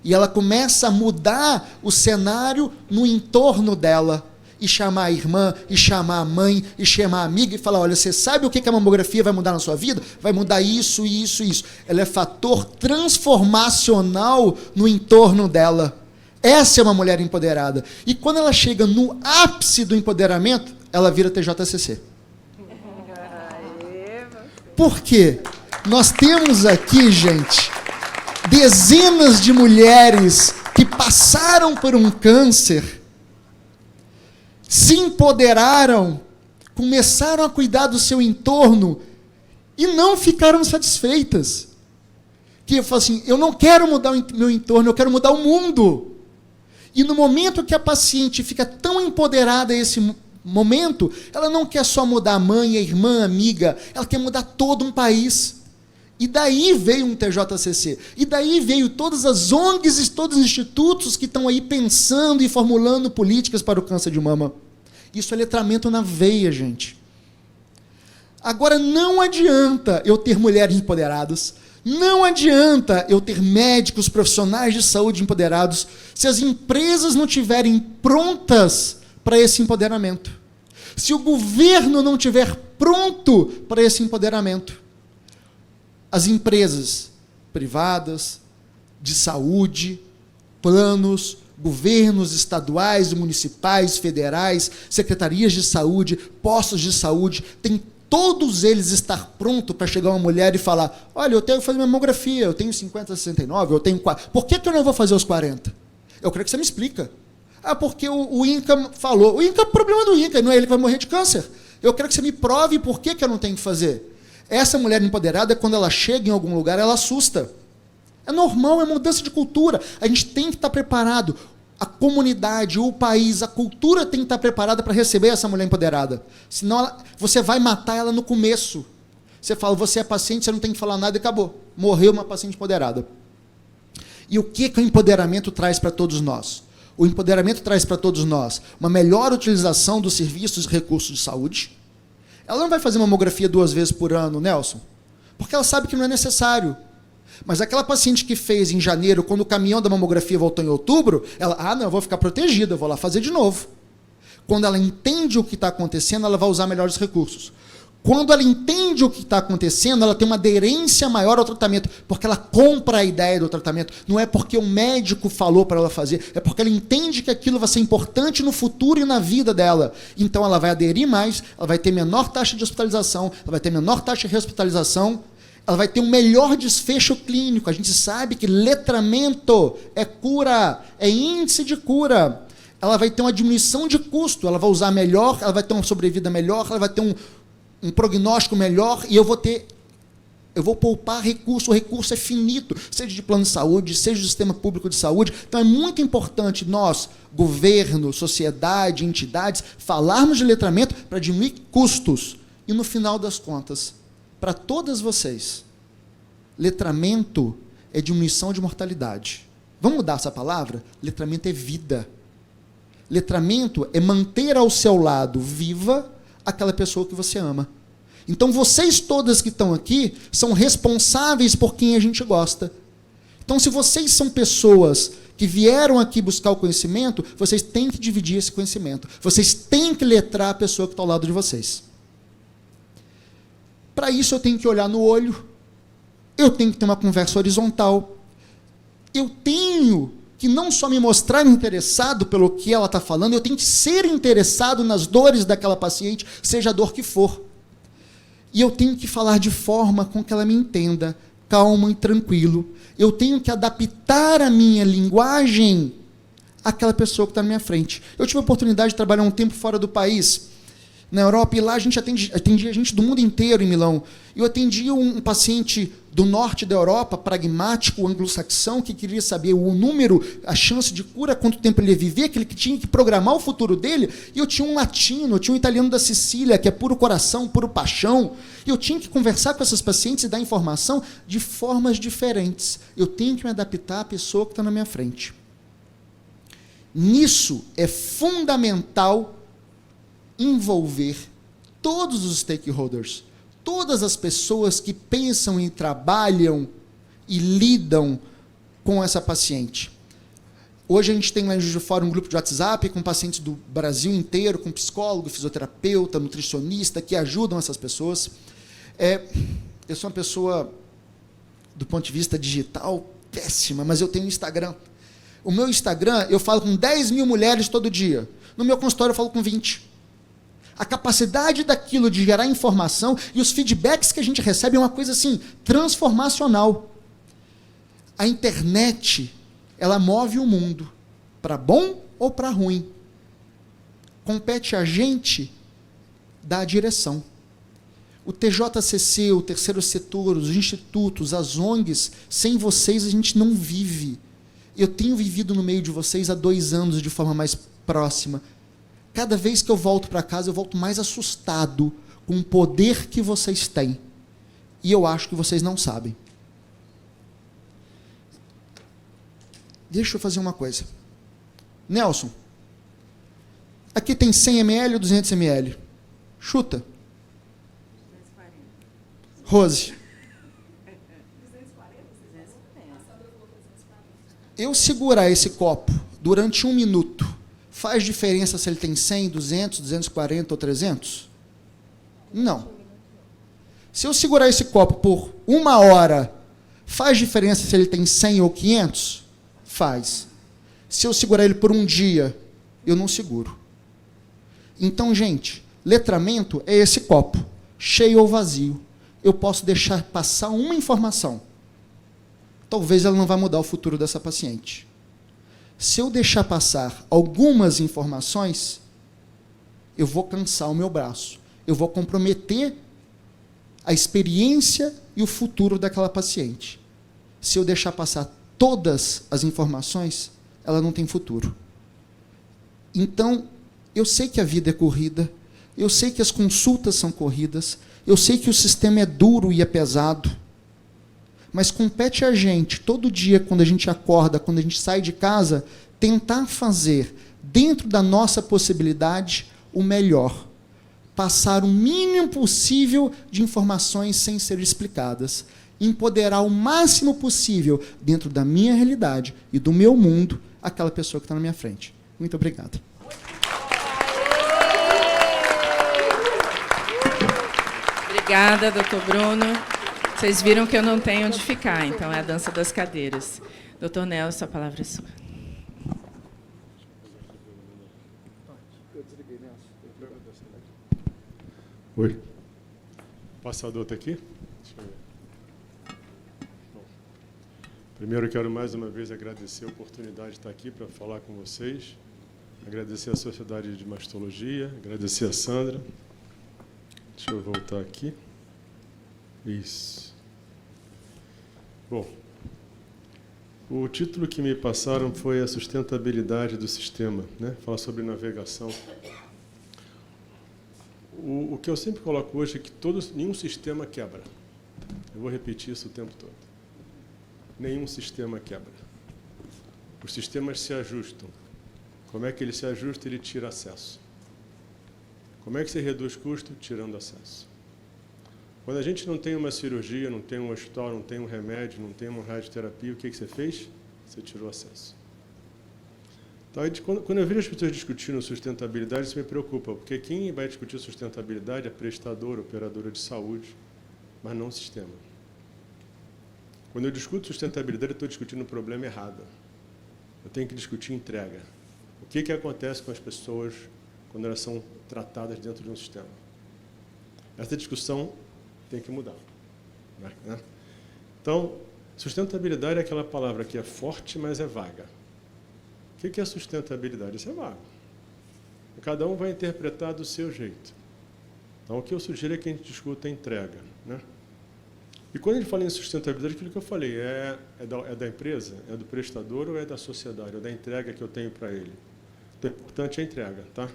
E ela começa a mudar o cenário no entorno dela. E chamar a irmã, e chamar a mãe, e chamar a amiga, e falar, olha, você sabe o que a mamografia vai mudar na sua vida? Vai mudar isso, isso, isso. Ela é fator transformacional no entorno dela. Essa é uma mulher empoderada. E quando ela chega no ápice do empoderamento, ela vira TJCC. Por quê? Nós temos aqui, gente, dezenas de mulheres que passaram por um câncer, se empoderaram, começaram a cuidar do seu entorno e não ficaram satisfeitas. Que eu falo assim, eu não quero mudar o meu entorno, eu quero mudar o mundo. E no momento que a paciente fica tão empoderada esse momento, ela não quer só mudar a mãe, a irmã, a amiga, ela quer mudar todo um país. E daí veio um TJCC. E daí veio todas as ONGs e todos os institutos que estão aí pensando e formulando políticas para o câncer de mama. Isso é letramento na veia, gente. Agora, não adianta eu ter mulheres empoderadas, não adianta eu ter médicos, profissionais de saúde empoderados, se as empresas não estiverem prontas para esse empoderamento. Se o governo não estiver pronto para esse empoderamento. As empresas privadas, de saúde, planos, governos estaduais, municipais, federais, secretarias de saúde, postos de saúde, tem todos eles estar prontos para chegar uma mulher e falar, olha, eu tenho que fazer mamografia, eu tenho 50, 69, eu tenho 40. Por que eu não vou fazer os 40? Eu quero que você me explica. Ah, porque o INCA falou. O INCA é o problema do INCA, não é ele que vai morrer de câncer. Eu quero que você me prove por que eu não tenho que fazer. Essa mulher empoderada, quando ela chega em algum lugar, ela assusta. É normal, é mudança de cultura. A gente tem que estar preparado. A comunidade, o país, a cultura tem que estar preparada para receber essa mulher empoderada. Senão você vai matar ela no começo. Você fala, você é paciente, você não tem que falar nada e acabou. Morreu uma paciente empoderada. E o que o empoderamento traz para todos nós? O empoderamento traz para todos nós uma melhor utilização dos serviços e recursos de saúde. Ela não vai fazer mamografia 2 vezes por ano, Nelson, porque ela sabe que não é necessário. Mas aquela paciente que fez em janeiro, quando o caminhão da mamografia voltou em outubro, ela, não, eu vou ficar protegida, eu vou lá fazer de novo. Quando ela entende o que está acontecendo, ela vai usar melhores recursos. Quando ela entende o que está acontecendo, ela tem uma aderência maior ao tratamento, porque ela compra a ideia do tratamento. Não é porque o médico falou para ela fazer, é porque ela entende que aquilo vai ser importante no futuro e na vida dela. Então ela vai aderir mais, ela vai ter menor taxa de hospitalização, ela vai ter menor taxa de rehospitalização, ela vai ter um melhor desfecho clínico. A gente sabe que letramento é cura, é índice de cura. Ela vai ter uma diminuição de custo, ela vai usar melhor, ela vai ter uma sobrevida melhor, ela vai ter um prognóstico melhor e eu vou poupar recurso. O recurso é finito, seja de plano de saúde, seja do sistema público de saúde. Então é muito importante nós, governo, sociedade, entidades, falarmos de letramento para diminuir custos. E no final das contas, para todas vocês, letramento é diminuição de mortalidade. Vamos mudar essa palavra? Letramento é vida. Letramento é manter ao seu lado viva aquela pessoa que você ama. Então vocês todas que estão aqui são responsáveis por quem a gente gosta. Então se vocês são pessoas que vieram aqui buscar o conhecimento, vocês têm que dividir esse conhecimento. Vocês têm que letrar a pessoa que está ao lado de vocês. Para isso eu tenho que olhar no olho, eu tenho que ter uma conversa horizontal, eu tenho que não só me mostrar interessado pelo que ela está falando, eu tenho que ser interessado nas dores daquela paciente, seja a dor que for. E eu tenho que falar de forma com que ela me entenda, calmo e tranquilo. Eu tenho que adaptar a minha linguagem àquela pessoa que está na minha frente. Eu tive a oportunidade de trabalhar um tempo fora do país, na Europa, e lá a gente atendia gente do mundo inteiro em Milão. Eu atendia um paciente do norte da Europa, pragmático, anglo-saxão, que queria saber o número, a chance de cura, quanto tempo ele ia viver, que ele tinha que programar o futuro dele. E eu tinha um latino, eu tinha um italiano da Sicília, que é puro coração, puro paixão. E eu tinha que conversar com essas pacientes e dar informação de formas diferentes. Eu tenho que me adaptar à pessoa que está na minha frente. Nisso é fundamental envolver todos os stakeholders, todas as pessoas que pensam e trabalham e lidam com essa paciente. Hoje a gente tem lá em Juiz de Fora um grupo de WhatsApp com pacientes do Brasil inteiro, com psicólogo, fisioterapeuta, nutricionista, que ajudam essas pessoas. Eu sou uma pessoa, do ponto de vista digital, péssima, mas eu tenho um Instagram. O meu Instagram, eu falo com 10 mil mulheres todo dia. No meu consultório eu falo com 20. A capacidade daquilo de gerar informação e os feedbacks que a gente recebe é uma coisa assim, transformacional. A internet, ela move o mundo, para bom ou para ruim. Compete a gente dar a direção. O TJCC, o terceiro setor, os institutos, as ONGs, sem vocês a gente não vive. Eu tenho vivido no meio de vocês há 2 anos de forma mais próxima. Cada vez que eu volto para casa, eu volto mais assustado com o poder que vocês têm. E eu acho que vocês não sabem. Deixa eu fazer uma coisa. Nelson, aqui tem 100 ml ou 200 ml? Chuta. 240. Rose. 240. Eu segurar esse copo durante 1 minuto, faz diferença se ele tem 100, 200, 240 ou 300? Não. Se eu segurar esse copo por 1 hora, faz diferença se ele tem 100 ou 500? Faz. Se eu segurar ele por 1 dia, eu não seguro. Então, gente, letramento é esse copo, cheio ou vazio. Eu posso deixar passar uma informação. Talvez ela não vá mudar o futuro dessa paciente. Se eu deixar passar algumas informações, eu vou cansar o meu braço. Eu vou comprometer a experiência e o futuro daquela paciente. se eu deixar passar todas as informações, ela não tem futuro. Então, eu sei que a vida é corrida, eu sei que as consultas são corridas, eu sei que o sistema é duro e é pesado, mas compete a gente, todo dia, quando a gente acorda, quando a gente sai de casa, tentar fazer, dentro da nossa possibilidade, o melhor. Passar o mínimo possível de informações sem ser explicadas. Empoderar o máximo possível, dentro da minha realidade e do meu mundo, aquela pessoa que está na minha frente. Muito obrigado. Obrigada, doutor Bruno. Vocês viram que eu não tenho onde ficar, então é a dança das cadeiras. Doutor Nelson, a palavra é sua. Oi. O passador está aqui? Deixa eu ver. Bom, primeiro, eu quero mais uma vez agradecer a oportunidade de estar aqui para falar com vocês. Agradecer à Sociedade de Mastologia, agradecer a Sandra. Deixa eu voltar aqui. Isso. Bom, o título que me passaram foi a sustentabilidade do sistema, né? Falar sobre navegação. O que eu sempre coloco hoje é que nenhum sistema quebra. Eu vou repetir isso o tempo todo. Nenhum sistema quebra. Os sistemas se ajustam. Como é que ele se ajusta? Ele tira acesso. Como é que você reduz custo? Tirando acesso. Quando a gente não tem uma cirurgia, não tem um hospital, não tem um remédio, não tem uma radioterapia, o que você fez? Você tirou acesso. Então, quando eu vejo as pessoas discutindo sustentabilidade, isso me preocupa, porque quem vai discutir sustentabilidade é prestador, operadora de saúde, mas não o sistema. Quando eu discuto sustentabilidade, eu estou discutindo o problema errado. Eu tenho que discutir entrega. O que acontece com as pessoas quando elas são tratadas dentro de um sistema? Essa discussão tem que mudar. Né? Então, sustentabilidade é aquela palavra que é forte, mas é vaga. O que é sustentabilidade? Isso é vago. Cada um vai interpretar do seu jeito. Então, o que eu sugiro é que a gente discuta a entrega. Né? E quando a gente fala em sustentabilidade, aquilo que eu falei, é da empresa, é do prestador ou é da sociedade, ou da entrega que eu tenho para ele? Então, é importante a entrega. Tá?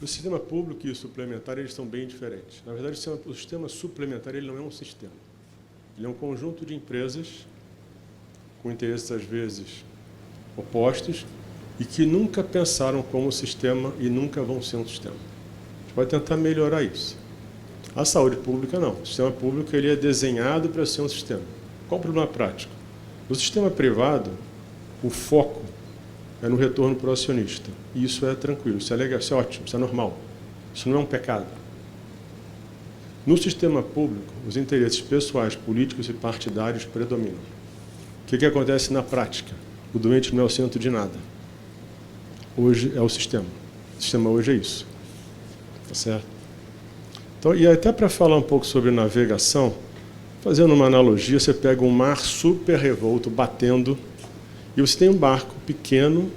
O sistema público e o suplementar, eles são bem diferentes. Na verdade, o sistema suplementar ele não é um sistema. Ele é um conjunto de empresas com interesses, às vezes, opostos e que nunca pensaram como sistema e nunca vão ser um sistema. A gente vai tentar melhorar isso. A saúde pública, não. O sistema público ele é desenhado para ser um sistema. Qual o problema prático? No sistema privado, o foco é no retorno para o acionista. E isso é tranquilo, isso é legal, isso é ótimo, isso é normal. Isso não é um pecado. No sistema público, os interesses pessoais, políticos e partidários predominam. O que acontece na prática? O doente não é o centro de nada. Hoje é o sistema. O sistema hoje é isso. Tá certo? Então, e até para falar um pouco sobre navegação, fazendo uma analogia, você pega um mar super revolto, batendo, e você tem um barco pequeno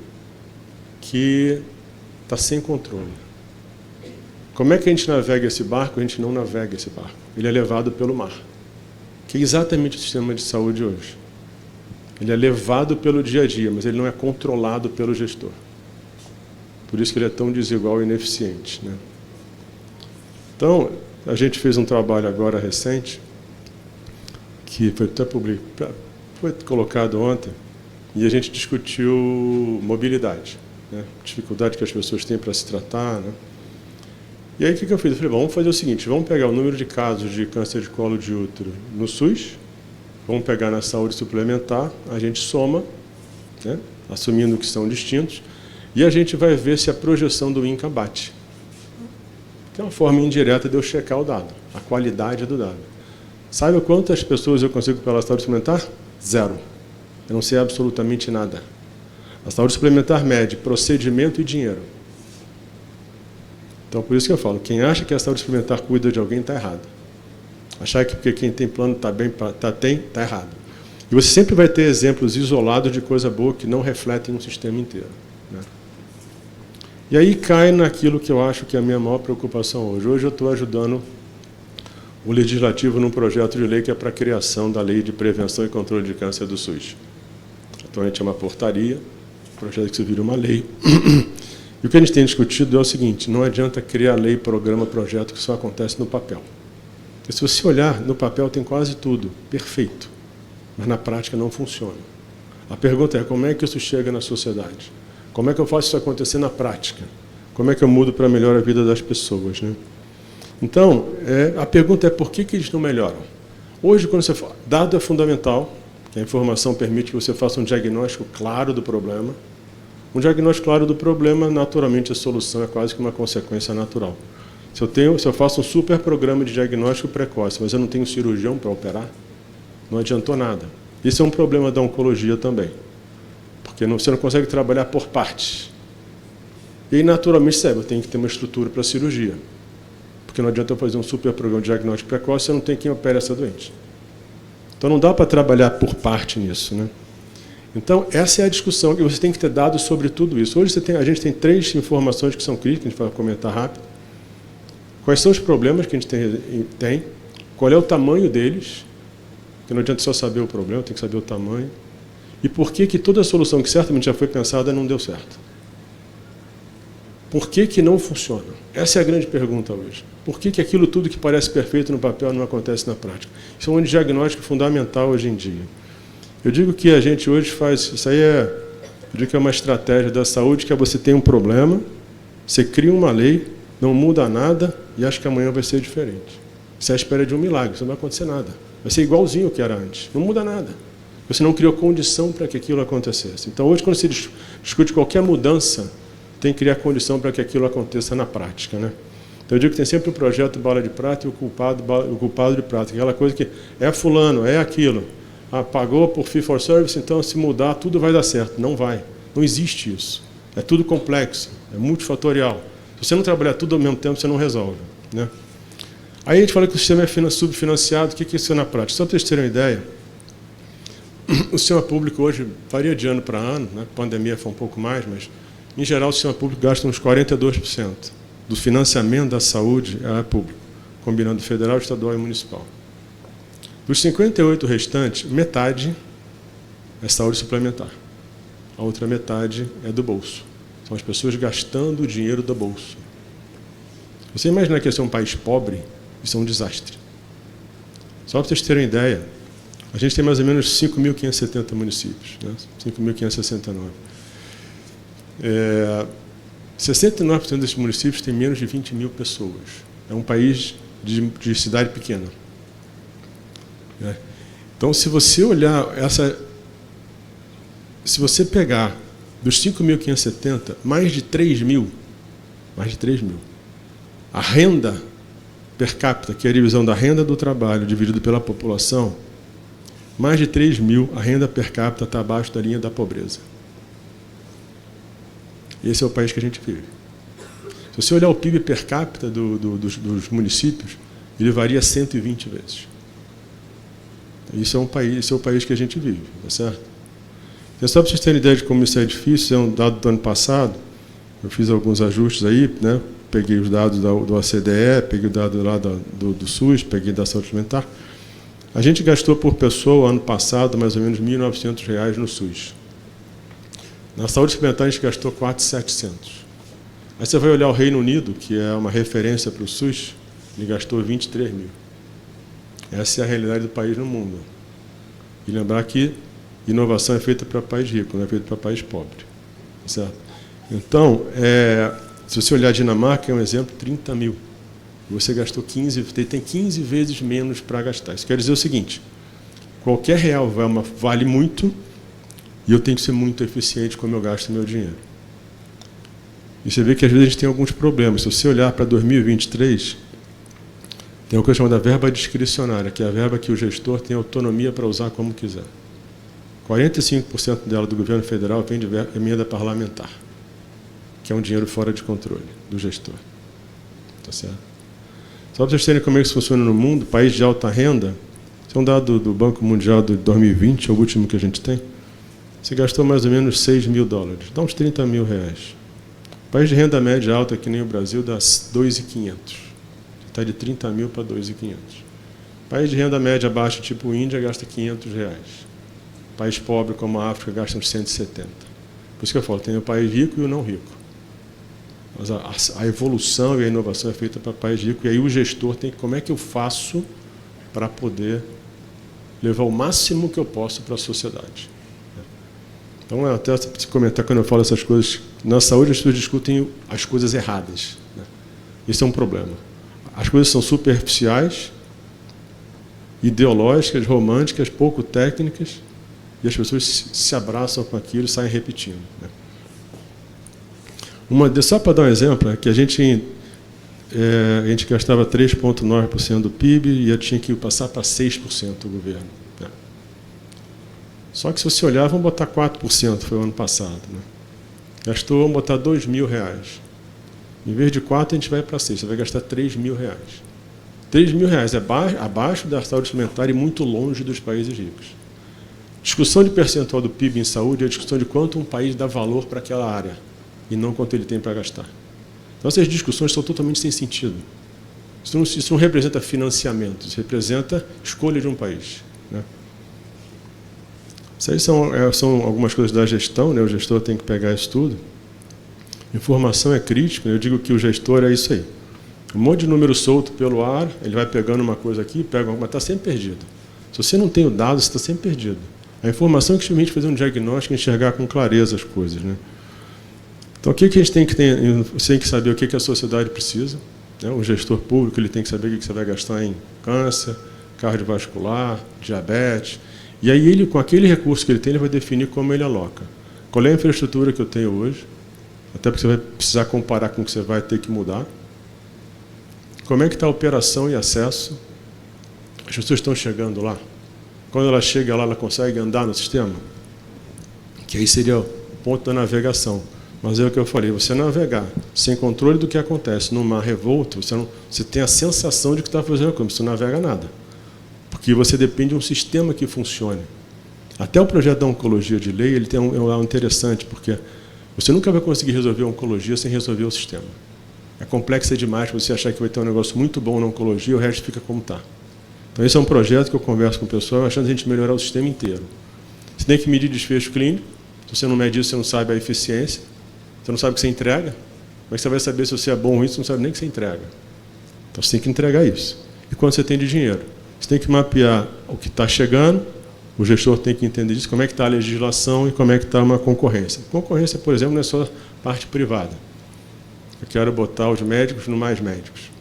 que está sem controle. Como é que a gente navega esse barco? A gente não navega esse barco. Ele é levado pelo mar. Que é exatamente o sistema de saúde hoje. Ele é levado pelo dia a dia, mas ele não é controlado pelo gestor. Por isso que ele é tão desigual e ineficiente. Né? Então, a gente fez um trabalho agora recente, que foi até foi colocado ontem, e a gente discutiu mobilidade, né? Dificuldade que as pessoas têm para se tratar. Né? E aí o que eu fiz? Eu falei, vamos fazer o seguinte, vamos pegar o número de casos de câncer de colo de útero no SUS, vamos pegar na saúde suplementar, a gente soma, né, assumindo que são distintos, e a gente vai ver se a projeção do INCA bate. Que é uma forma indireta de eu checar o dado, a qualidade do dado. Sabe quantas pessoas eu consigo pela saúde suplementar? 0. Eu não sei absolutamente nada. A saúde suplementar mede procedimento e dinheiro. Então, por isso que eu falo, quem acha que a saúde suplementar cuida de alguém está errado. Achar que porque quem tem plano está bem, está errado. E você sempre vai ter exemplos isolados de coisa boa que não refletem um sistema inteiro. Né? E aí cai naquilo que eu acho que é a minha maior preocupação hoje. Hoje eu estou ajudando o Legislativo num projeto de lei que é para a criação da Lei de Prevenção e Controle de Câncer do SUS. Atualmente é uma portaria, o projeto que se vira uma lei. E o que a gente tem discutido é o seguinte, não adianta criar lei, programa, projeto, que só acontece no papel. E se você olhar, no papel tem quase tudo, perfeito, mas na prática não funciona. A pergunta é, como é que isso chega na sociedade? Como é que eu faço isso acontecer na prática? Como é que eu mudo para melhorar a vida das pessoas, né? Então, a pergunta é por que eles não melhoram? Hoje, quando você fala, dado é fundamental, que a informação permite que você faça um diagnóstico claro do problema. Um diagnóstico claro do problema, naturalmente, a solução é quase que uma consequência natural. Se eu faço um super programa de diagnóstico precoce, mas eu não tenho cirurgião para operar, não adiantou nada. Isso é um problema da oncologia também, porque você não consegue trabalhar por partes. E aí, naturalmente, eu tenho que ter uma estrutura para a cirurgia, porque não adianta eu fazer um super programa de diagnóstico precoce se eu não tenho quem opere essa doente. Então, não dá para trabalhar por parte nisso, né? Então, essa é a discussão, e você tem que ter dados sobre tudo isso. Hoje a gente tem 3 informações que são críticas, a gente vai comentar rápido. Quais são os problemas que a gente tem, qual é o tamanho deles, porque não adianta só saber o problema, tem que saber o tamanho, e por que toda a solução que certamente já foi pensada não deu certo. Por que não funciona? Essa é a grande pergunta hoje. Por que aquilo tudo que parece perfeito no papel não acontece na prática? Isso é um diagnóstico fundamental hoje em dia. Eu digo que a gente hoje faz, isso aí eu digo que é uma estratégia da saúde, que é você tem um problema, você cria uma lei, não muda nada e acha que amanhã vai ser diferente. Você é à espera de um milagre, isso não vai acontecer nada. Vai ser igualzinho o que era antes, não muda nada. Você não criou condição para que aquilo acontecesse. Então, hoje, quando se discute qualquer mudança, tem que criar condição para que aquilo aconteça na prática, né? Então, eu digo que tem sempre o projeto bala de prata e o culpado de prata. Aquela coisa que é fulano, é aquilo. Pagou por fee for service, então se mudar tudo vai dar certo. Não vai. Não existe isso. É tudo complexo, é multifatorial. Se você não trabalhar tudo ao mesmo tempo, você não resolve, né? Aí a gente fala que o sistema é subfinanciado. O que é isso na prática? Só para vocês terem uma ideia, o sistema público hoje varia de ano para ano, né? A pandemia foi um pouco mais, mas em geral o sistema público gasta uns 42% do financiamento da saúde é público, combinando federal, estadual e municipal. Dos 58 restantes, metade é saúde suplementar. A outra metade é do bolso. São as pessoas gastando o dinheiro do bolso. Você imagina que esse é um país pobre? Isso é um desastre. Só para vocês terem uma ideia, a gente tem mais ou menos 5.570 municípios, né? 5.569. 69% desses municípios têm menos de 20 mil pessoas. É um país de cidade pequena. Então, se você olhar se você pegar dos 5.570, mais de 3 mil, a renda per capita, que é a divisão da renda do trabalho dividido pela população, mais de 3 mil, a renda per capita está abaixo da linha da pobreza. Esse é o país que a gente vive. Se você olhar o PIB per capita dos municípios, ele varia 120 vezes. Isso é o país que a gente vive, tá certo? Então, só para vocês terem ideia de como isso é difícil, é um dado do ano passado, eu fiz alguns ajustes aí, né? Peguei os dados do ACDE, peguei o dado lá do SUS, peguei da saúde suplementar. A gente gastou por pessoa, ano passado, mais ou menos R$ 1.900 no SUS. Na saúde suplementar, a gente gastou 4.700. Aí você vai olhar o Reino Unido, que é uma referência para o SUS, ele gastou 23 mil. Essa é a realidade do país no mundo. E lembrar que inovação é feita para país rico, não é feita para país pobre. Certo? Então, se você olhar a Dinamarca, é um exemplo, 30 mil. Você gastou 15, tem 15 vezes menos para gastar. Isso quer dizer o seguinte, qualquer real vale muito e eu tenho que ser muito eficiente como eu gasto meu dinheiro. E você vê que às vezes a gente tem alguns problemas. Se você olhar para 2023, tem o que eu chamo da verba discricionária, que é a verba que o gestor tem autonomia para usar como quiser. 45% dela do governo federal vem de emenda parlamentar, que é um dinheiro fora de controle do gestor. Tá certo? Só para vocês terem como é que isso funciona no mundo, país de alta renda, isso é um dado do Banco Mundial de 2020, é o último que a gente tem, você gastou mais ou menos $6.000, dá uns 30 mil reais. País de renda média alta, que nem o Brasil, dá 2.500. Está de 30 mil para 2.500. País de renda média baixa, tipo Índia, gasta R$500. País pobre como a África gasta uns 170. Por isso que eu falo, tem o país rico e o não rico. Mas a evolução e a inovação é feita para o país rico, e aí o gestor tem que, como é que eu faço para poder levar o máximo que eu posso para a sociedade. Então, até se comentar quando eu falo essas coisas, na saúde as pessoas discutem as coisas erradas. Isso é um problema. As coisas são superficiais, ideológicas, românticas, pouco técnicas, e as pessoas se abraçam com aquilo e saem repetindo. Só para dar um exemplo, é que a gente gastava 3,9% do PIB e eu tinha que passar para 6% do governo. Só que se você olhar, vamos botar 4%, foi o ano passado. Gastou, vamos botar R$2.000. Em vez de 4, a gente vai para 6, você vai gastar R$3.000. R$3.000 é abaixo da saúde suplementar e muito longe dos países ricos. Discussão de percentual do PIB em saúde é a discussão de quanto um país dá valor para aquela área e não quanto ele tem para gastar. Então, essas discussões são totalmente sem sentido. Isso não representa financiamento, isso representa escolha de um país. Isso aí são algumas coisas da gestão, o gestor tem que pegar isso tudo. Informação é crítica, eu digo que o gestor é isso aí. Um monte de número solto pelo ar, ele vai pegando uma coisa aqui, mas está sempre perdido. Se você não tem o dado, você está sempre perdido. A informação é que simplesmente fazer um diagnóstico e enxergar com clareza as coisas. Então, o que a gente tem que ter? Você tem que saber o que a sociedade precisa. O gestor público ele tem que saber o que você vai gastar em câncer, cardiovascular, diabetes. E aí, ele, com aquele recurso que ele tem, ele vai definir como ele aloca. Qual é a infraestrutura que eu tenho hoje? Até porque você vai precisar comparar com o que você vai ter que mudar. Como é que está a operação e acesso? As pessoas estão chegando lá. Quando ela chega lá, ela consegue andar no sistema? Que aí seria o ponto da navegação. Mas é o que eu falei, você navegar sem controle do que acontece num mar revolto, você tem a sensação de que está fazendo coisa, você não navega nada. Porque você depende de um sistema que funcione. Até o projeto da oncologia de lei, ele tem um interessante, porque você nunca vai conseguir resolver a oncologia sem resolver o sistema. É complexo demais para você achar que vai ter um negócio muito bom na oncologia e o resto fica como está. Então, esse é um projeto que eu converso com o pessoal, achando a gente melhorar o sistema inteiro. Você tem que medir desfecho clínico. Se você não mede isso, você não sabe a eficiência. Você não sabe o que você entrega. Como é que você vai saber se você é bom ou ruim, você não sabe nem o que você entrega. Então, você tem que entregar isso. E quanto você tem de dinheiro? Você tem que mapear o que está chegando, o gestor tem que entender isso, como é que está a legislação e como é que está uma concorrência. Concorrência, por exemplo, não é só parte privada. Eu quero botar os médicos no Mais Médicos.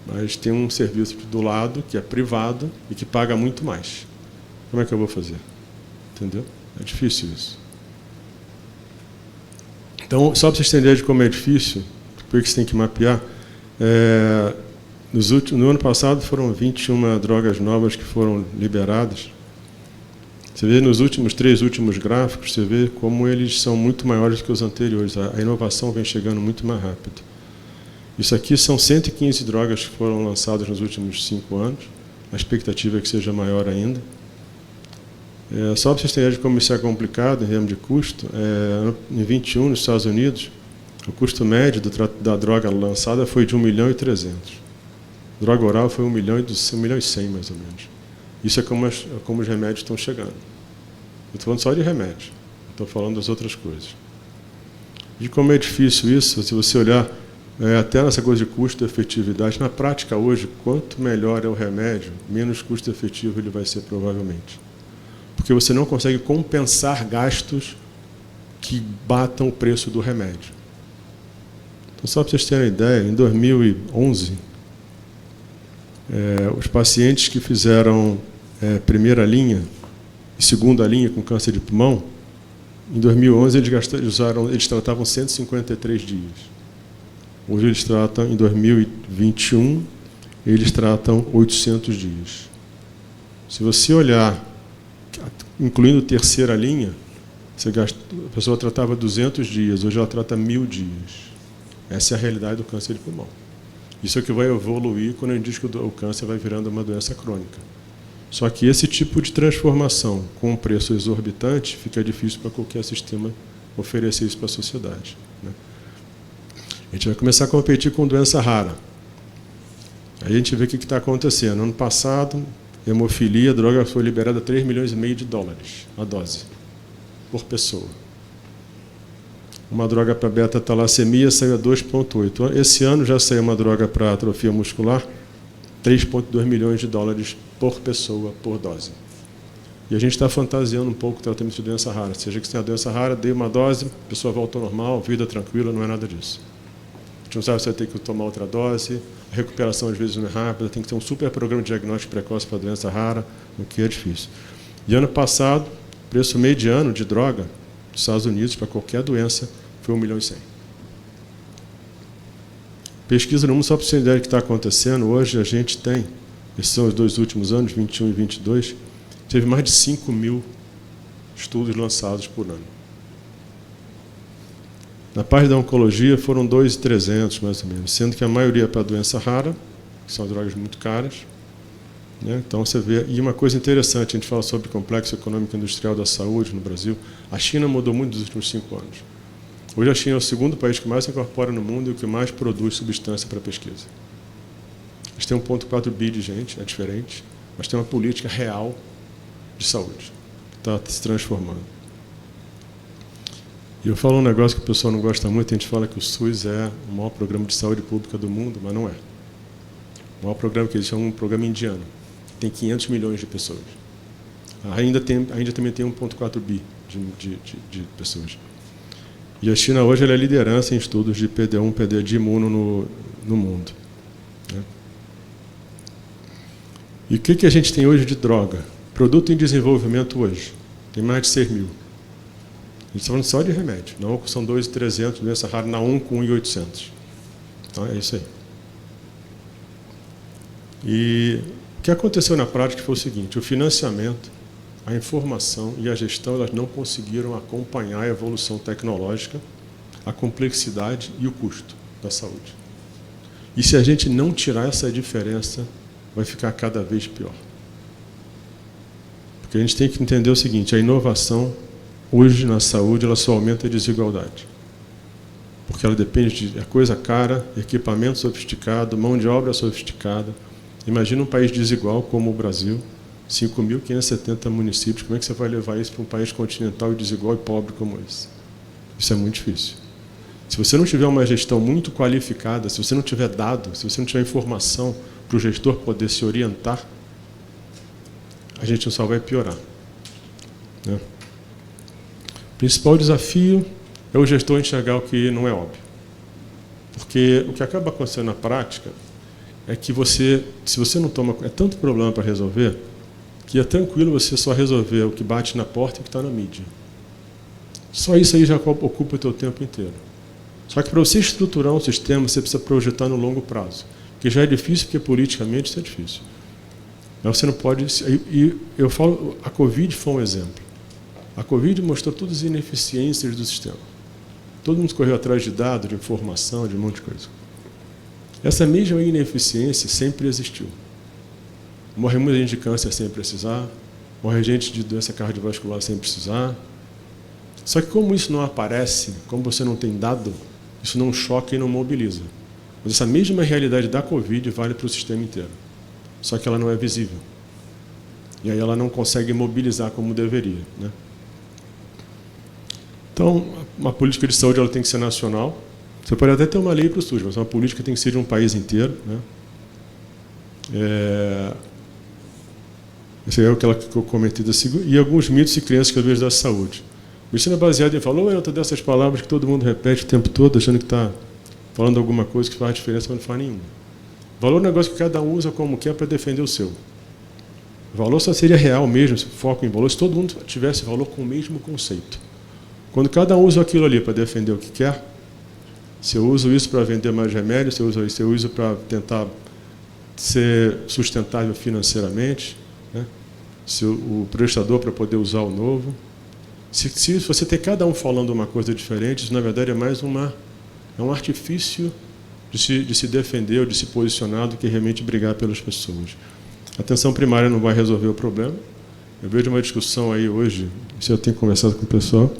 Mas tem um serviço do lado que é privado e que paga muito mais. Como é que eu vou fazer? Entendeu? É difícil isso. Então, só para vocês terem ideia de como é difícil, porque você tem que mapear, no ano passado foram 21 drogas novas que foram liberadas. Você vê nos três últimos gráficos, você vê como eles são muito maiores do que os anteriores. A inovação vem chegando muito mais rápido. Isso aqui são 115 drogas que foram lançadas nos últimos 5 anos. A expectativa é que seja maior ainda. Só para vocês terem ideia de como isso é complicado em termos de custo, em 21, nos Estados Unidos, o custo médio da droga lançada foi de 1.300.000. Droga oral foi 1.100.000, mais ou menos. Isso é como os remédios estão chegando. Eu estou falando só de remédio, estou falando das outras coisas. De como é difícil isso, se você olhar até nessa coisa de custo e efetividade, na prática hoje, quanto melhor é o remédio, menos custo efetivo ele vai ser provavelmente. Porque você não consegue compensar gastos que batam o preço do remédio. Então, só para vocês terem uma ideia, em 2011, os pacientes que fizeram primeira linha e segunda linha com câncer de pulmão, em 2011 eles tratavam 153 dias. Hoje eles tratam, em 2021, eles tratam 800 dias. Se você olhar, incluindo terceira linha, a pessoa tratava 200 dias, hoje ela trata 1.000 dias. Essa é a realidade do câncer de pulmão. Isso é o que vai evoluir quando a gente diz que o câncer vai virando uma doença crônica. Só que esse tipo de transformação com um preço exorbitante fica difícil para qualquer sistema oferecer isso para a sociedade. A gente vai começar a competir com doença rara. Aí a gente vê o que está acontecendo. Ano passado, hemofilia, a droga foi liberada a $3,5 milhões a dose, por pessoa. Uma droga para beta-talassemia saiu a 2,8. Esse ano já saiu uma droga para atrofia muscular, $3,2 milhões por pessoa, por dose. E a gente está fantasiando um pouco o tratamento de doença rara. Seja que você tem a doença rara, dei uma dose, a pessoa volta ao normal, vida tranquila, não é nada disso. A gente não sabe se vai ter que tomar outra dose, a recuperação às vezes não é rápida, tem que ter um super programa de diagnóstico precoce para a doença rara, o que é difícil. E ano passado, o preço mediano de droga dos Estados Unidos para qualquer doença foi 1,1 milhão. Pesquisa no mundo, só para você ter ideia do que está acontecendo, hoje a gente tem, esses são os 2 últimos anos, 21 e 22, teve mais de 5.000 estudos lançados por ano. Na parte da oncologia foram 2.300, mais ou menos, sendo que a maioria é para doença rara, que são drogas muito caras. Né? Então você vê, e uma coisa interessante, a gente fala sobre o complexo econômico e industrial da saúde no Brasil, a China mudou muito nos últimos 5 anos. Hoje a China é o segundo país que mais se incorpora no mundo e o que mais produz substância para pesquisa. Eles têm 1,4 bi de gente, é diferente, mas tem uma política real de saúde, que está se transformando. E eu falo um negócio que o pessoal não gosta muito, a gente fala que o SUS é o maior programa de saúde pública do mundo, mas não é. O maior programa que eles chamam um programa indiano, tem 500 milhões de pessoas. Ainda também tem 1,4 bi de pessoas. E a China hoje ela é liderança em estudos de PD1, PD de imuno no mundo. Né? E o que a gente tem hoje de droga? Produto em desenvolvimento hoje, tem mais de 6.000. A gente está falando só de remédio. Na ONCO são 2.300, doença rara na ONCO 1.800. Então é isso aí. E o que aconteceu na prática foi o seguinte, o financiamento, a informação e a gestão elas não conseguiram acompanhar a evolução tecnológica, a complexidade e o custo da saúde. E se a gente não tirar essa diferença, vai ficar cada vez pior. Porque a gente tem que entender o seguinte, a inovação, hoje na saúde, ela só aumenta a desigualdade. Porque ela depende de coisa cara, equipamento sofisticado, mão de obra sofisticada. Imagina um país desigual como o Brasil, 5.570 municípios, como é que você vai levar isso para um país continental e desigual e pobre como esse? Isso é muito difícil. Se você não tiver uma gestão muito qualificada, se você não tiver dados, se você não tiver informação para o gestor poder se orientar, a gente só vai piorar. Né? O principal desafio é o gestor enxergar o que não é óbvio. Porque o que acaba acontecendo na prática é que se você não toma... É tanto problema para resolver que é tranquilo você só resolver o que bate na porta e o que está na mídia. Só isso aí já ocupa o teu tempo inteiro. Só que para você estruturar um sistema, você precisa projetar no longo prazo. Que já é difícil, porque politicamente isso é difícil. Mas você não pode... E eu falo, a Covid foi um exemplo. A Covid mostrou todas as ineficiências do sistema. Todo mundo correu atrás de dados, de informação, de um monte de coisa. Essa mesma ineficiência sempre existiu. Morre muita gente de câncer sem precisar, morre gente de doença cardiovascular sem precisar. Só que como isso não aparece, como você não tem dado, isso não choca e não mobiliza. Mas essa mesma realidade da Covid vale para o sistema inteiro. Só que ela não é visível. E aí ela não consegue mobilizar como deveria. Né? Então, uma política de saúde ela tem que ser nacional. Você pode até ter uma lei para o SUS, mas uma política tem que ser de um país inteiro. Né? Essa é aquela que eu comentei da seguinte, e alguns mitos e crenças que eu vejo da saúde. Medicina baseada em valor é outra dessas palavras que todo mundo repete o tempo todo, achando que está falando alguma coisa que faz diferença, mas não faz nenhuma. Valor é um negócio que cada um usa como quer para defender o seu. Valor só seria real mesmo, se foco em valor, se todo mundo tivesse valor com o mesmo conceito. Quando cada um usa aquilo ali para defender o que quer, se eu uso isso para vender mais remédio, se eu uso para tentar ser sustentável financeiramente, né? Se o prestador para poder usar o novo. Se você tem cada um falando uma coisa diferente, isso na verdade é mais um artifício de se defender ou de se posicionar do que realmente brigar pelas pessoas. A atenção primária não vai resolver o problema. Eu vejo uma discussão aí hoje, isso eu tenho conversado com o pessoal,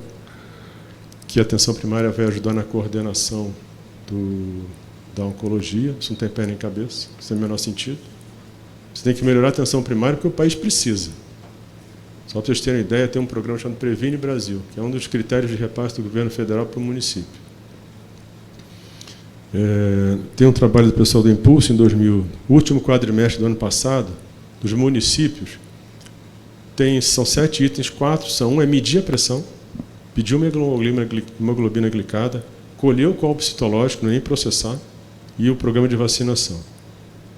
que a atenção primária vai ajudar na coordenação da oncologia, isso não tem pé nem cabeça, isso tem o menor sentido. Você tem que melhorar a atenção primária porque o país precisa. Só para vocês terem uma ideia, tem um programa chamado Previne Brasil, que é um dos critérios de repasse do governo federal para o município. Tem um trabalho do pessoal do Impulso, o último quadrimestre do ano passado, dos municípios, são 7 itens, 4 são: um é medir a pressão, pedir uma hemoglobina glicada, colher o copo citológico, nem processar, e o programa de vacinação.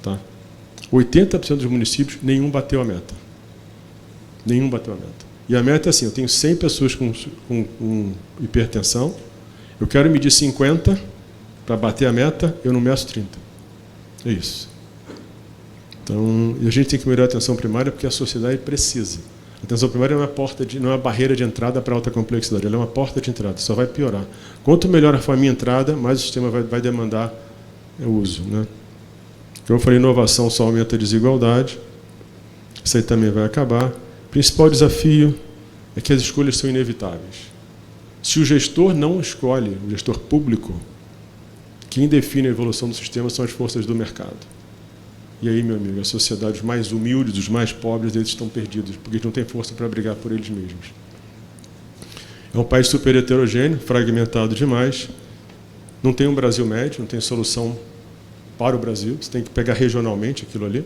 Tá? 80% dos municípios, nenhum bateu a meta. Nenhum bateu a meta. E a meta é assim: eu tenho 100 pessoas com hipertensão, eu quero medir 50, para bater a meta, eu não meço 30. É isso. Então, a gente tem que melhorar a atenção primária porque a sociedade precisa. A atenção primária não é uma barreira de entrada para alta complexidade, ela é uma porta de entrada, só vai piorar. Quanto melhor for a minha entrada, mais o sistema vai demandar o uso. Né? Então, eu falei, inovação só aumenta a desigualdade, isso aí também vai acabar. O principal desafio é que as escolhas são inevitáveis. Se o gestor não escolhe, o gestor público, quem define a evolução do sistema são as forças do mercado. E aí, meu amigo, as sociedades mais humildes, os mais pobres, eles estão perdidos, porque eles não têm força para brigar por eles mesmos. É um país super heterogêneo, fragmentado demais, não tem um Brasil médio, não tem solução para o Brasil, você tem que pegar regionalmente aquilo ali.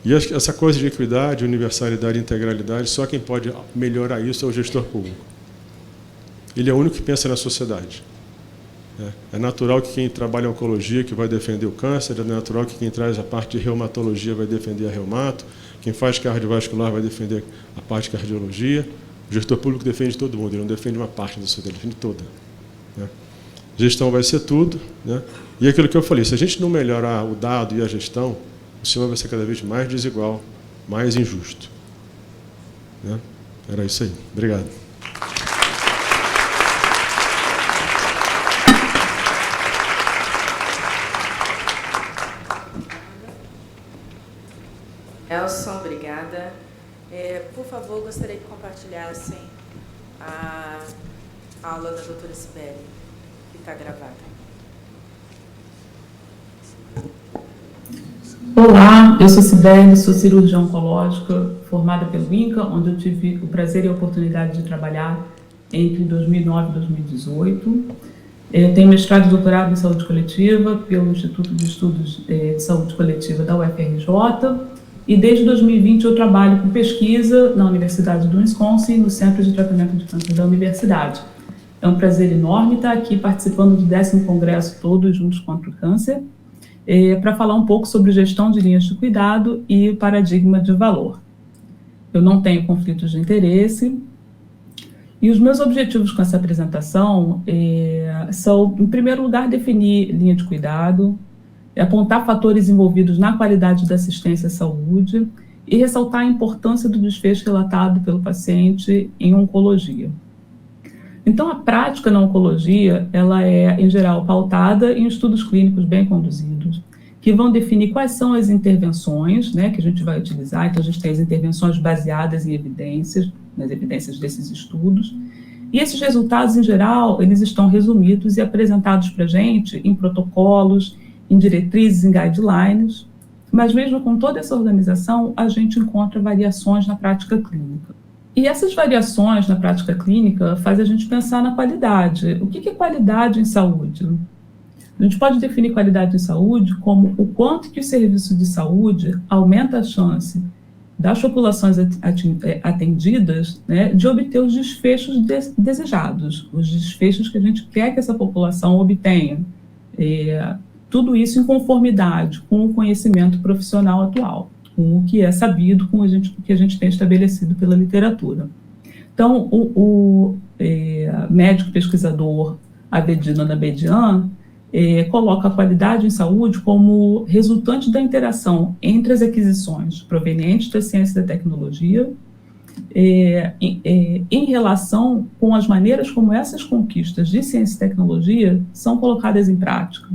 E essa coisa de equidade, universalidade e integralidade, só quem pode melhorar isso é o gestor público. Ele é o único que pensa na sociedade. É natural que quem trabalha em oncologia que vai defender o câncer, é natural que quem traz a parte de reumatologia vai defender a reumato, quem faz cardiovascular vai defender a parte de cardiologia. O gestor público defende todo mundo, ele não defende uma parte da sociedade, ele defende toda. Né? Gestão vai ser tudo. Né? E aquilo que eu falei, se a gente não melhorar o dado e a gestão, o sistema vai ser cada vez mais desigual, mais injusto. Né? Era isso aí. Obrigado. Nelson, obrigada. Por favor, gostaria que compartilhassem a aula da doutora Cibele, que está gravada. Olá, eu sou Cibele, sou cirurgiã oncológica, formada pelo INCA, onde eu tive o prazer e a oportunidade de trabalhar entre 2009 e 2018. Eu tenho mestrado e doutorado em saúde coletiva pelo Instituto de Estudos de Saúde Coletiva da UFRJ. E desde 2020 eu trabalho com pesquisa na Universidade do Wisconsin, no Centro de Tratamento de Câncer da Universidade. É um prazer enorme estar aqui participando do 10º Congresso Todos Juntos contra o Câncer, para falar um pouco sobre gestão de linhas de cuidado e paradigma de valor. Eu não tenho conflitos de interesse, e os meus objetivos com essa apresentação são, em primeiro lugar, definir linha de cuidado, apontar fatores envolvidos na qualidade da assistência à saúde e ressaltar a importância do desfecho relatado pelo paciente em oncologia. Então, a prática na oncologia, ela é, em geral, pautada em estudos clínicos bem conduzidos, que vão definir quais são as intervenções, né, que a gente vai utilizar. Então, a gente tem as intervenções baseadas em evidências, nas evidências desses estudos, e esses resultados, em geral, eles estão resumidos e apresentados para a gente em protocolos, em diretrizes, em guidelines, mas mesmo com toda essa organização, a gente encontra variações na prática clínica. E essas variações na prática clínica fazem a gente pensar na qualidade. O que é qualidade em saúde? A gente pode definir qualidade em saúde como o quanto que o serviço de saúde aumenta a chance das populações atendidas, né, de obter os desfechos desejados, os desfechos que a gente quer que essa população obtenha. Tudo isso em conformidade com o conhecimento profissional atual, com o que é sabido, com o que a gente tem estabelecido pela literatura. Então, o médico pesquisador Avedina Nabedian coloca a qualidade em saúde como resultante da interação entre as aquisições provenientes da ciência e da tecnologia em relação com as maneiras como essas conquistas de ciência e tecnologia são colocadas em prática.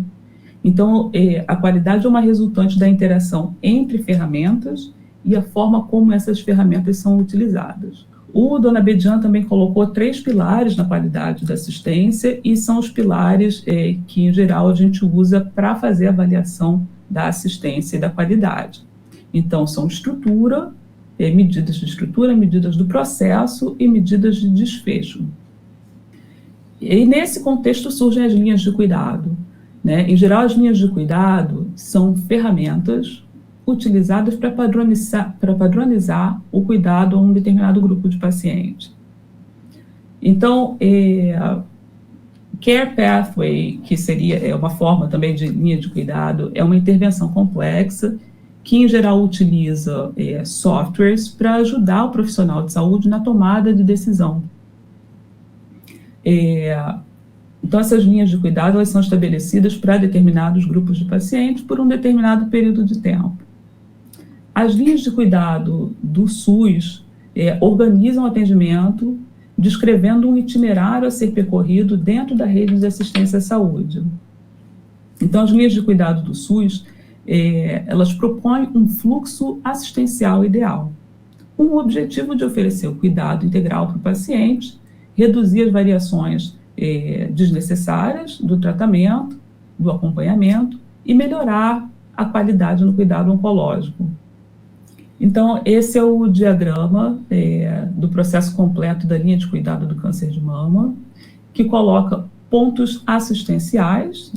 Então, a qualidade é uma resultante da interação entre ferramentas e a forma como essas ferramentas são utilizadas. O Dona Bedian também colocou 3 pilares na qualidade da assistência, e são os pilares que, em geral, a gente usa para fazer a avaliação da assistência e da qualidade. Então, são estrutura, medidas de estrutura, medidas do processo e medidas de desfecho. E nesse contexto surgem as linhas de cuidado, né? Em geral, as linhas de cuidado são ferramentas utilizadas para padronizar o cuidado a um determinado grupo de pacientes. Então, Care Pathway, que seria uma forma também de linha de cuidado, é uma intervenção complexa que, em geral, utiliza softwares para ajudar o profissional de saúde na tomada de decisão. Então, essas linhas de cuidado, elas são estabelecidas para determinados grupos de pacientes por um determinado período de tempo. As linhas de cuidado do SUS organizam o atendimento, descrevendo um itinerário a ser percorrido dentro da rede de assistência à saúde. Então, as linhas de cuidado do SUS, elas propõem um fluxo assistencial ideal, com o objetivo de oferecer o cuidado integral para o paciente, reduzir as variações desnecessárias do tratamento, do acompanhamento e melhorar a qualidade no cuidado oncológico. Então, esse é o diagrama do processo completo da linha de cuidado do câncer de mama, que coloca pontos assistenciais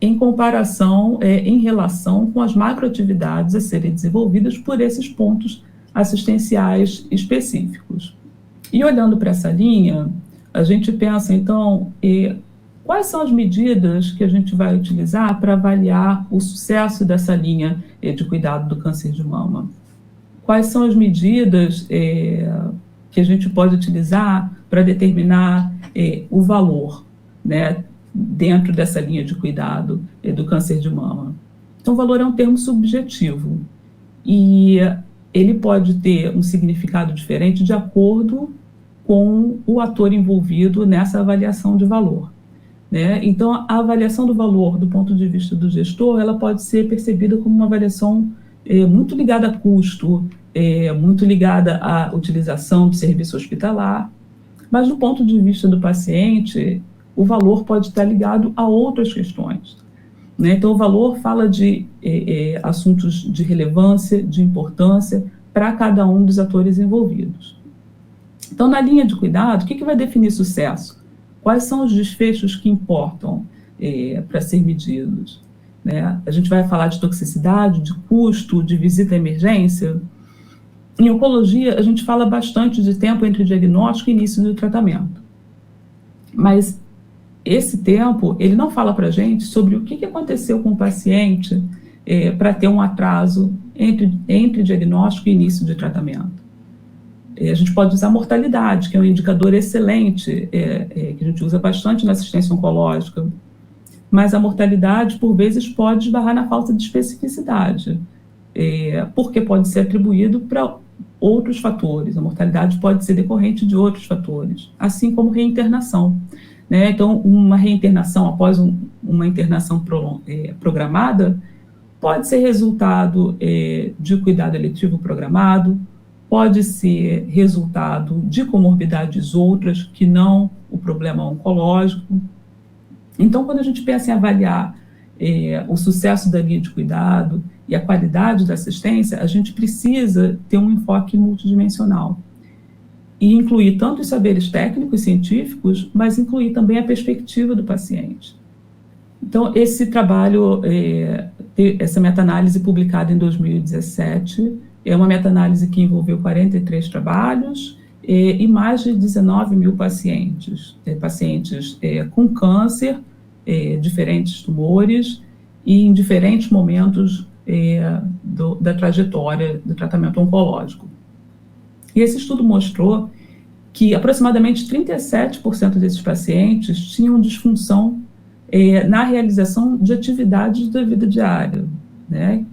em comparação, em relação com as macroatividades a serem desenvolvidas por esses pontos assistenciais específicos. E olhando para essa linha, a gente pensa, então, quais são as medidas que a gente vai utilizar para avaliar o sucesso dessa linha de cuidado do câncer de mama? Quais são as medidas que a gente pode utilizar para determinar o valor, né, dentro dessa linha de cuidado do câncer de mama? Então, o valor é um termo subjetivo e ele pode ter um significado diferente de acordo com o ator envolvido nessa avaliação de valor, né? Então, a avaliação do valor do ponto de vista do gestor, ela pode ser percebida como uma avaliação muito ligada a custo, muito ligada à utilização do serviço hospitalar, mas do ponto de vista do paciente, o valor pode estar ligado a outras questões, né? Então, o valor fala de assuntos de relevância, de importância para cada um dos atores envolvidos. Então, na linha de cuidado, o que vai definir sucesso? Quais são os desfechos que importam para ser medidos, né? A gente vai falar de toxicidade, de custo, de visita à emergência. Em oncologia, a gente fala bastante de tempo entre diagnóstico e início do tratamento. Mas esse tempo, ele não fala para a gente sobre o que aconteceu com o paciente para ter um atraso entre diagnóstico e início de tratamento. A gente pode usar a mortalidade, que é um indicador excelente, que a gente usa bastante na assistência oncológica, mas a mortalidade, por vezes, pode esbarrar na falta de especificidade, porque pode ser atribuído para outros fatores. A mortalidade pode ser decorrente de outros fatores, assim como reinternação, né? Então, uma reinternação após uma internação programada pode ser resultado de cuidado eletivo programado, pode ser resultado de comorbidades outras que não o problema oncológico. Então, quando a gente pensa em avaliar o sucesso da linha de cuidado e a qualidade da assistência, a gente precisa ter um enfoque multidimensional e incluir tanto os saberes técnicos e científicos, mas incluir também a perspectiva do paciente. Então, esse trabalho, essa meta-análise publicada em 2017, é uma meta-análise que envolveu 43 trabalhos e mais de 19 mil pacientes, com câncer, diferentes tumores e em diferentes momentos da trajetória do tratamento oncológico. E esse estudo mostrou que aproximadamente 37% desses pacientes tinham disfunção na realização de atividades da vida diária, né?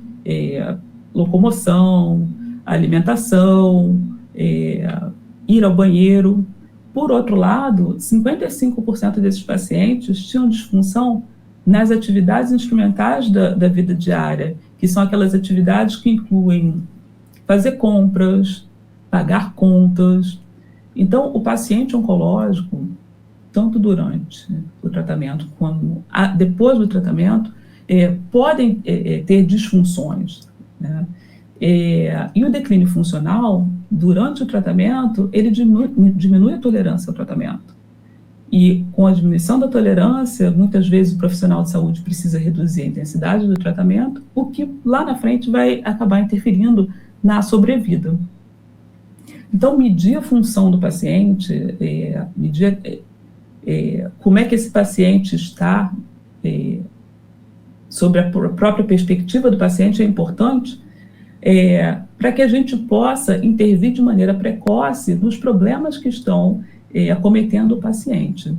Locomoção, alimentação, ir ao banheiro. Por outro lado, 55% desses pacientes tinham disfunção nas atividades instrumentais da vida diária, que são aquelas atividades que incluem fazer compras, pagar contas. Então, o paciente oncológico, tanto durante o tratamento como depois do tratamento, podem ter disfunções, né? E o declínio funcional, durante o tratamento, ele diminui a tolerância ao tratamento. E com a diminuição da tolerância, muitas vezes o profissional de saúde precisa reduzir a intensidade do tratamento, o que lá na frente vai acabar interferindo na sobrevida. Então, medir a função do paciente, medir como é que esse paciente está, sobre a própria perspectiva do paciente, é importante, para que a gente possa intervir de maneira precoce nos problemas que estão acometendo o paciente.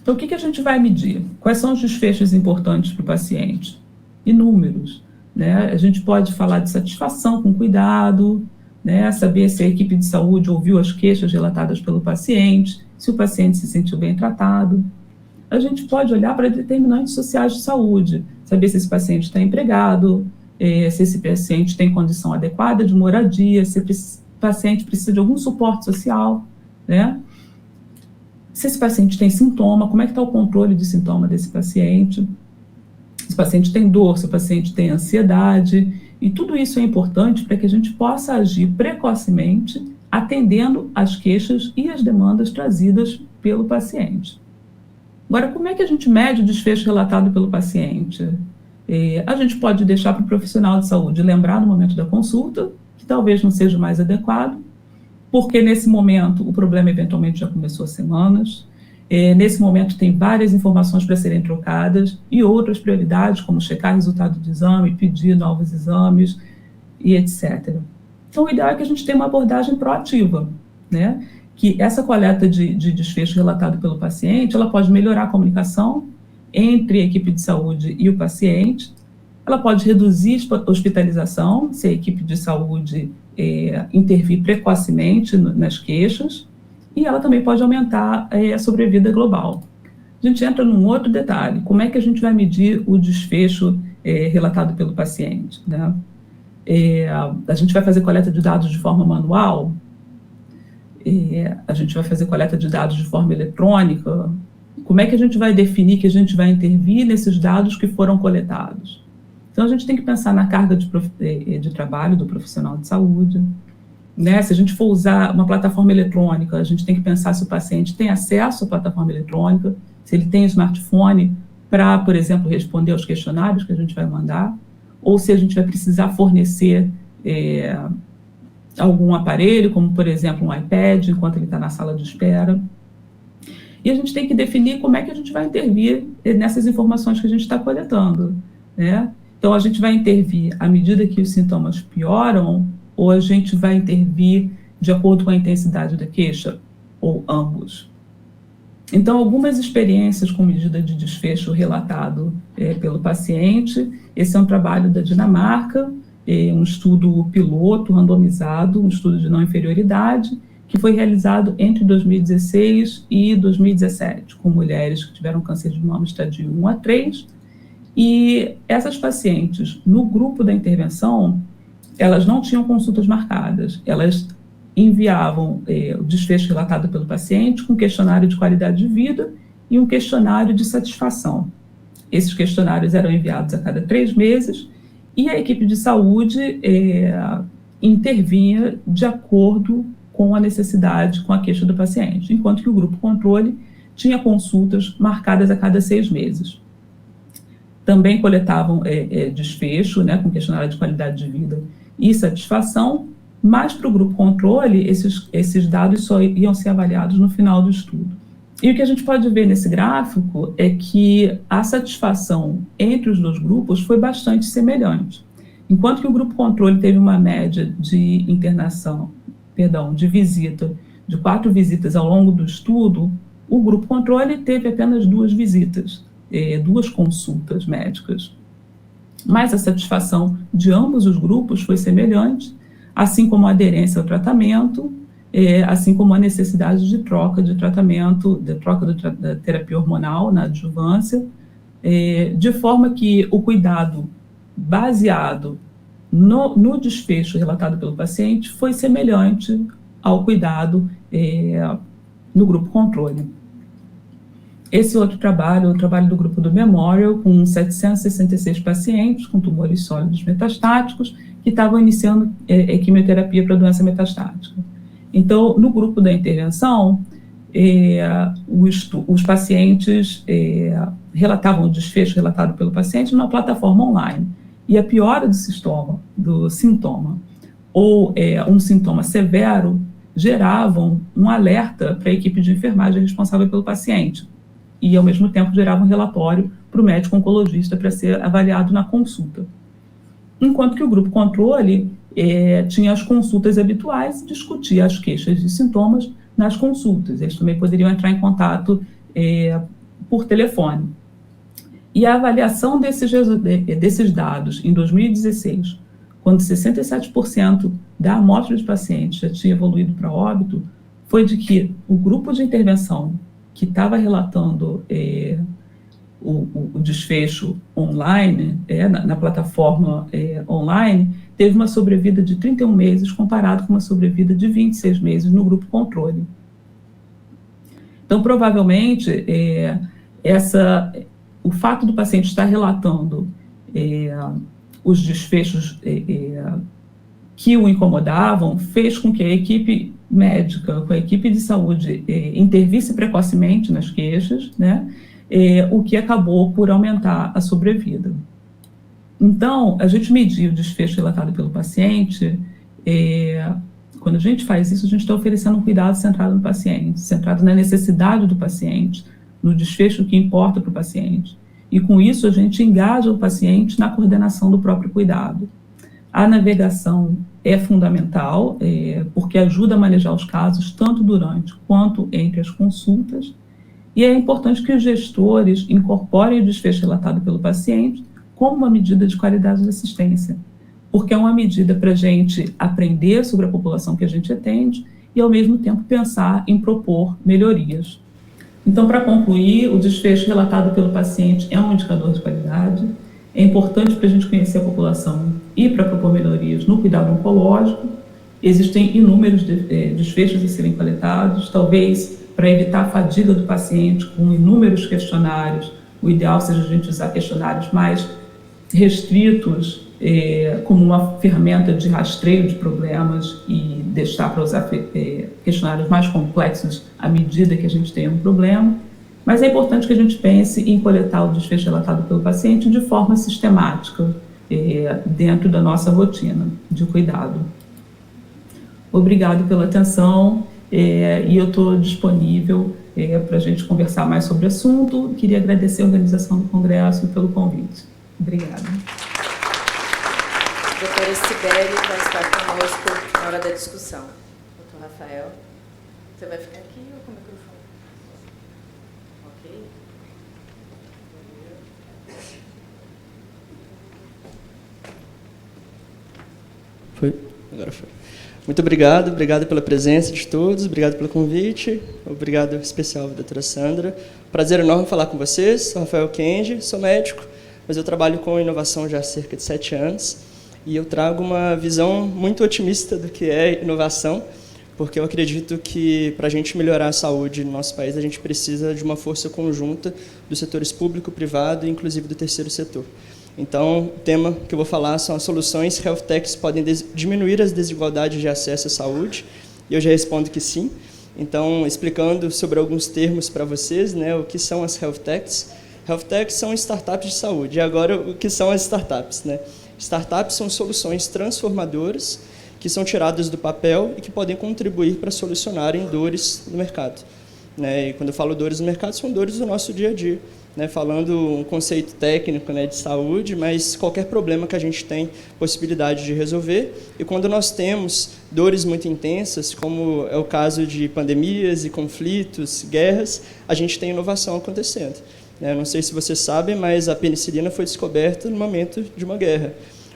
Então, o que a gente vai medir? Quais são os desfechos importantes para o paciente? Inúmeros, né? A gente pode falar de satisfação com cuidado, né? Saber se a equipe de saúde ouviu as queixas relatadas pelo paciente, se o paciente se sentiu bem tratado. A gente pode olhar para determinantes sociais de saúde, saber se esse paciente está empregado, se esse paciente tem condição adequada de moradia, se esse paciente precisa de algum suporte social, né? Se esse paciente tem sintoma, como é que está o controle de sintoma desse paciente? Se o paciente tem dor, se o paciente tem ansiedade, e tudo isso é importante para que a gente possa agir precocemente, atendendo às queixas e às demandas trazidas pelo paciente. Agora, como é que a gente mede o desfecho relatado pelo paciente? A gente pode deixar para o profissional de saúde lembrar no momento da consulta, que talvez não seja o mais adequado, porque nesse momento o problema eventualmente já começou há semanas, nesse momento tem várias informações para serem trocadas e outras prioridades, como checar resultado de exame, pedir novos exames e etc. Então, o ideal é que a gente tenha uma abordagem proativa, né? Que essa coleta de desfecho relatado pelo paciente, ela pode melhorar a comunicação entre a equipe de saúde e o paciente, ela pode reduzir a hospitalização, se a equipe de saúde intervir precocemente nas queixas, e ela também pode aumentar a sobrevida global. A gente entra num outro detalhe, como é que a gente vai medir o desfecho relatado pelo paciente, né? A gente vai fazer coleta de dados de forma manual, a gente vai fazer coleta de dados de forma eletrônica. Como é que a gente vai definir que a gente vai intervir nesses dados que foram coletados? Então, a gente tem que pensar na carga de trabalho do profissional de saúde, né? Se a gente for usar uma plataforma eletrônica, a gente tem que pensar se o paciente tem acesso à plataforma eletrônica, se ele tem smartphone para, por exemplo, responder aos questionários que a gente vai mandar, ou se a gente vai precisar fornecer algum aparelho, como, por exemplo, um iPad, enquanto ele está na sala de espera. E a gente tem que definir como é que a gente vai intervir nessas informações que a gente está coletando, né? Então, a gente vai intervir à medida que os sintomas pioram, ou a gente vai intervir de acordo com a intensidade da queixa, ou ambos. Então, algumas experiências com medida de desfecho relatado pelo paciente. Esse é um trabalho da Dinamarca, um estudo piloto randomizado, um estudo de não inferioridade, que foi realizado entre 2016 e 2017, com mulheres que tiveram câncer de mama estadio 1 a 3, e essas pacientes, no grupo da intervenção, elas não tinham consultas marcadas, elas enviavam o desfecho relatado pelo paciente com um questionário de qualidade de vida e um questionário de satisfação. Esses questionários eram enviados a cada 3 meses e a equipe de saúde intervinha de acordo com a necessidade, com a queixa do paciente, enquanto que o grupo controle tinha consultas marcadas a cada 6 meses. Também coletavam desfecho, né, com questionário de qualidade de vida e satisfação, mas para o grupo controle, esses dados só iam ser avaliados no final do estudo. E o que a gente pode ver nesse gráfico é que a satisfação entre os 2 grupos foi bastante semelhante. Enquanto que o grupo controle teve uma média de de visita, de 4 visitas ao longo do estudo, o grupo controle teve apenas 2 visitas, 2 consultas médicas. Mas a satisfação de ambos os grupos foi semelhante, assim como a aderência ao tratamento, assim como a necessidade de troca de tratamento, da terapia hormonal na adjuvância, de forma que o cuidado baseado no desfecho relatado pelo paciente foi semelhante ao cuidado no grupo controle. Esse outro trabalho é o trabalho do grupo do Memorial, com 766 pacientes com tumores sólidos metastáticos que estavam iniciando quimioterapia para doença metastática. Então, no grupo da intervenção, os pacientes relatavam o desfecho relatado pelo paciente numa plataforma online. E a piora do sintoma ou um sintoma severo geravam um alerta para a equipe de enfermagem responsável pelo paciente e, ao mesmo tempo, gerava um relatório para o médico oncologista para ser avaliado na consulta. Enquanto que o grupo controle tinha as consultas habituais e discutia as queixas e sintomas nas consultas. Eles também poderiam entrar em contato por telefone. E a avaliação desses dados em 2016, quando 67% da amostra de pacientes já tinha evoluído para óbito, foi de que o grupo de intervenção que estava relatando o desfecho online, na plataforma online, teve uma sobrevida de 31 meses, comparado com uma sobrevida de 26 meses no grupo controle. Então, provavelmente, o fato do paciente estar relatando os desfechos que o incomodavam fez com que a equipe médica, com a equipe de saúde, intervisse precocemente nas queixas, né? O que acabou por aumentar a sobrevida. Então, a gente medir o desfecho relatado pelo paciente, quando a gente faz isso, a gente está oferecendo um cuidado centrado no paciente, centrado na necessidade do paciente, no desfecho que importa para o paciente. E, com isso, a gente engaja o paciente na coordenação do próprio cuidado. A navegação é fundamental, porque ajuda a manejar os casos, tanto durante quanto entre as consultas, e é importante que os gestores incorporem o desfecho relatado pelo paciente como uma medida de qualidade de assistência, porque é uma medida para a gente aprender sobre a população que a gente atende e, ao mesmo tempo, pensar em propor melhorias. Então, para concluir, o desfecho relatado pelo paciente é um indicador de qualidade, é importante para a gente conhecer a população e para propor melhorias no cuidado oncológico. Existem inúmeros desfechos a serem coletados, talvez para evitar a fadiga do paciente com inúmeros questionários, o ideal seja a gente usar questionários mais restritos, como uma ferramenta de rastreio de problemas e deixar para usar questionários mais complexos à medida que a gente tem um problema. Mas é importante que a gente pense em coletar o desfecho relatado pelo paciente de forma sistemática, dentro da nossa rotina de cuidado. Obrigado pela atenção, e eu estou disponível para a gente conversar mais sobre o assunto. Queria agradecer a organização do Congresso pelo convite. Obrigada. Doutora Cibele vai estar conosco na hora da discussão. Doutor Rafael, você vai ficar aqui ou com o microfone? Ok. Foi? Agora foi. Muito obrigado pela presença de todos, obrigado pelo convite, obrigado especial, doutora Sandra. Prazer enorme falar com vocês, sou Rafael Kenji, sou médico, mas eu trabalho com inovação já há cerca de 7 anos e eu trago uma visão muito otimista do que é inovação, porque eu acredito que para a gente melhorar a saúde no nosso país, a gente precisa de uma força conjunta dos setores público, privado e inclusive do terceiro setor. Então, o tema que eu vou falar são as soluções health techs podem diminuir as desigualdades de acesso à saúde, e eu já respondo que sim. Então, explicando sobre alguns termos para vocês, né, o que são as health techs. Health techs são startups de saúde. E agora, o que são as startups, né? Startups são soluções transformadoras que são tiradas do papel e que podem contribuir para solucionarem dores no mercado. Né? E quando eu falo dores no mercado, são dores do nosso dia a dia. Né, falando um conceito técnico, né, de saúde, mas qualquer problema que a gente tem possibilidade de resolver. E quando nós temos dores muito intensas, como é o caso de pandemias e conflitos, guerras, a gente tem inovação acontecendo. Né, não sei se vocês sabem, mas a penicilina foi descoberta no momento de uma guerra.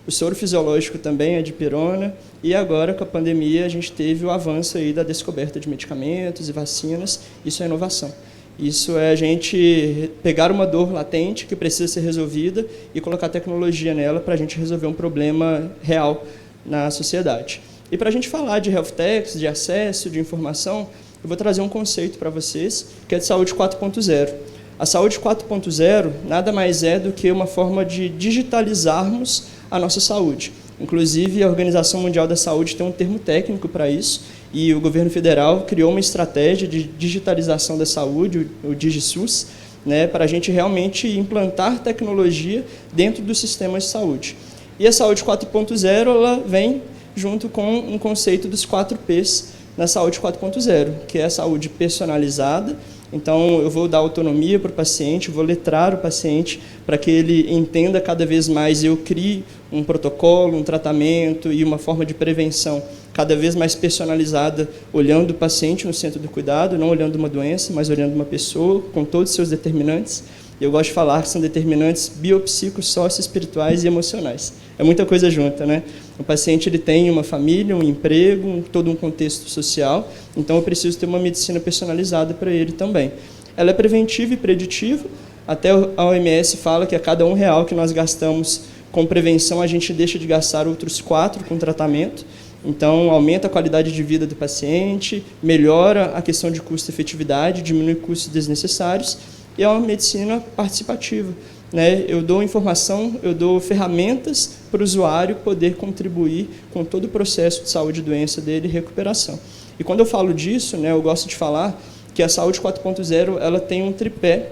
O soro fisiológico também é de pirona, e agora, com a pandemia, a gente teve o avanço aí da descoberta de medicamentos e vacinas. Isso é inovação. Isso é a gente pegar uma dor latente que precisa ser resolvida e colocar tecnologia nela para a gente resolver um problema real na sociedade. E para a gente falar de health techs, de acesso, de informação, eu vou trazer um conceito para vocês, que é de saúde 4.0. A saúde 4.0 nada mais é do que uma forma de digitalizarmos a nossa saúde. Inclusive, a Organização Mundial da Saúde tem um termo técnico para isso, e o governo federal criou uma estratégia de digitalização da saúde, o DigiSUS, né, para a gente realmente implantar tecnologia dentro dos sistemas de saúde. E a saúde 4.0 ela vem junto com um conceito dos 4 Ps na saúde 4.0, que é a saúde personalizada. Então, eu vou dar autonomia para o paciente, vou letrar o paciente para que ele entenda cada vez mais, eu crie um protocolo, um tratamento e uma forma de prevenção cada vez mais personalizada, olhando o paciente no centro do cuidado, não olhando uma doença, mas olhando uma pessoa com todos os seus determinantes. Eu gosto de falar que são determinantes biopsico, socioespirituais e emocionais. É muita coisa junta, né? O paciente ele tem uma família, um emprego, todo um contexto social, então eu preciso ter uma medicina personalizada para ele também. Ela é preventiva e preditiva, até a OMS fala que a cada R$1 que nós gastamos com prevenção, a gente deixa de gastar outros 4 com tratamento. Então, aumenta a qualidade de vida do paciente, melhora a questão de custo-efetividade, diminui custos desnecessários, e é uma medicina participativa, né? Eu dou informação, eu dou ferramentas para o usuário poder contribuir com todo o processo de saúde e doença dele e recuperação. E quando eu falo disso, né, eu gosto de falar que a saúde 4.0 ela tem um tripé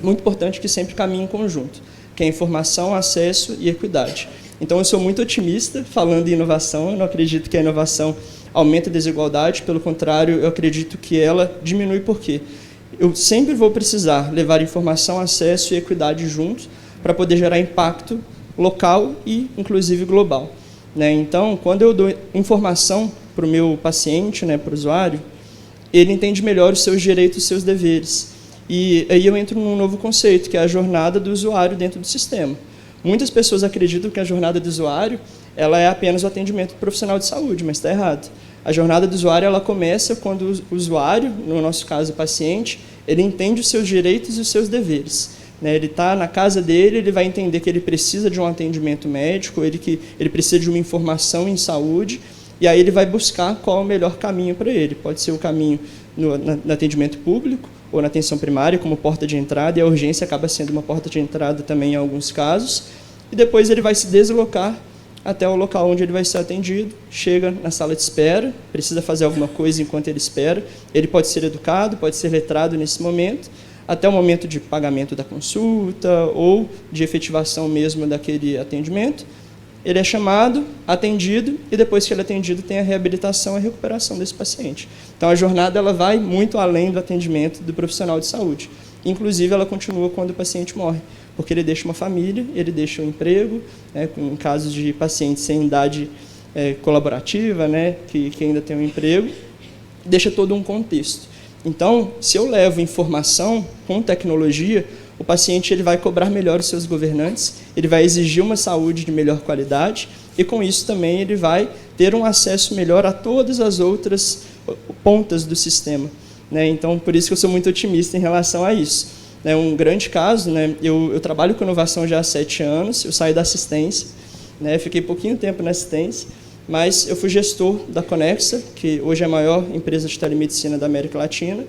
muito importante que sempre caminha em conjunto, que é informação, acesso e equidade. Então, eu sou muito otimista falando em inovação, eu não acredito que a inovação aumenta a desigualdade, pelo contrário, eu acredito que ela diminui. Por quê? Eu sempre vou precisar levar informação, acesso e equidade juntos para poder gerar impacto local e, inclusive, global, né? Então, quando eu dou informação para o meu paciente, né, para o usuário, ele entende melhor os seus direitos e os seus deveres. E aí eu entro num novo conceito, que é a jornada do usuário dentro do sistema. Muitas pessoas acreditam que a jornada do usuário ela é apenas o atendimento profissional de saúde, mas está errado. A jornada do usuário ela começa quando o usuário, no nosso caso o paciente, ele entende os seus direitos e os seus deveres, né? Ele está na casa dele, ele vai entender que ele precisa de um atendimento médico, que ele precisa de uma informação em saúde, e aí ele vai buscar qual é o melhor caminho para ele. Pode ser o caminho no atendimento público, ou na atenção primária como porta de entrada, e a urgência acaba sendo uma porta de entrada também em alguns casos, e depois ele vai se deslocar até o local onde ele vai ser atendido, chega na sala de espera, precisa fazer alguma coisa enquanto ele espera, ele pode ser educado, pode ser letrado nesse momento, até o momento de pagamento da consulta ou de efetivação mesmo daquele atendimento. Ele é chamado, atendido, e depois que ele é atendido tem a reabilitação e a recuperação desse paciente. Então, a jornada ela vai muito além do atendimento do profissional de saúde. Inclusive, ela continua quando o paciente morre, porque ele deixa uma família, ele deixa um emprego, né, em casos de pacientes sem idade colaborativa, né, que ainda tem um emprego, deixa todo um contexto. Então, se eu levo informação com tecnologia, o paciente ele vai cobrar melhor os seus governantes, ele vai exigir uma saúde de melhor qualidade e, com isso, também ele vai ter um acesso melhor a todas as outras pontas do sistema, né? Então, por isso que eu sou muito otimista em relação a isso. Um grande caso, né? Eu trabalho com inovação já há 7 anos, eu saí da assistência, né? Fiquei pouquinho tempo na assistência, mas eu fui gestor da Conexa, que hoje é a maior empresa de telemedicina da América Latina,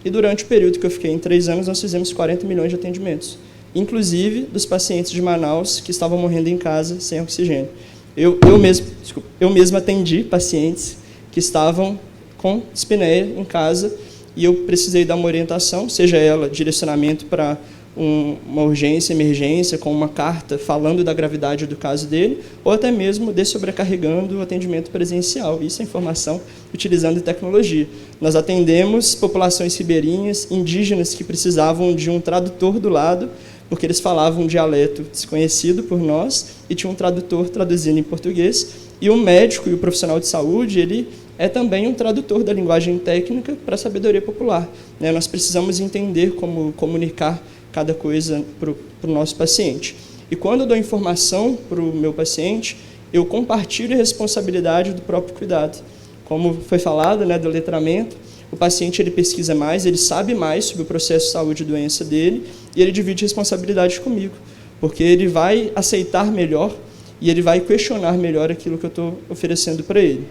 e durante o período que eu fiquei, em 3 anos, nós fizemos 40 milhões de atendimentos, inclusive dos pacientes de Manaus que estavam morrendo em casa sem oxigênio. Eu mesmo atendi pacientes que estavam com dispneia em casa e eu precisei dar uma orientação, seja ela direcionamento para uma urgência, emergência, com uma carta falando da gravidade do caso dele, ou até mesmo dessobrecarregando o atendimento presencial. Isso é informação utilizando tecnologia. Nós atendemos populações ribeirinhas, indígenas que precisavam de um tradutor do lado, porque eles falavam um dialeto desconhecido por nós e tinha um tradutor traduzindo em português. E o médico e o profissional de saúde, ele é também um tradutor da linguagem técnica para a sabedoria popular, né? Nós precisamos entender como comunicar cada coisa para o nosso paciente. E quando eu dou informação para o meu paciente, eu compartilho a responsabilidade do próprio cuidado. Como foi falado, né, do letramento, o paciente ele pesquisa mais, ele sabe mais sobre o processo de saúde e doença dele, e ele divide responsabilidade comigo, porque ele vai aceitar melhor e ele vai questionar melhor aquilo que eu estou oferecendo para ele.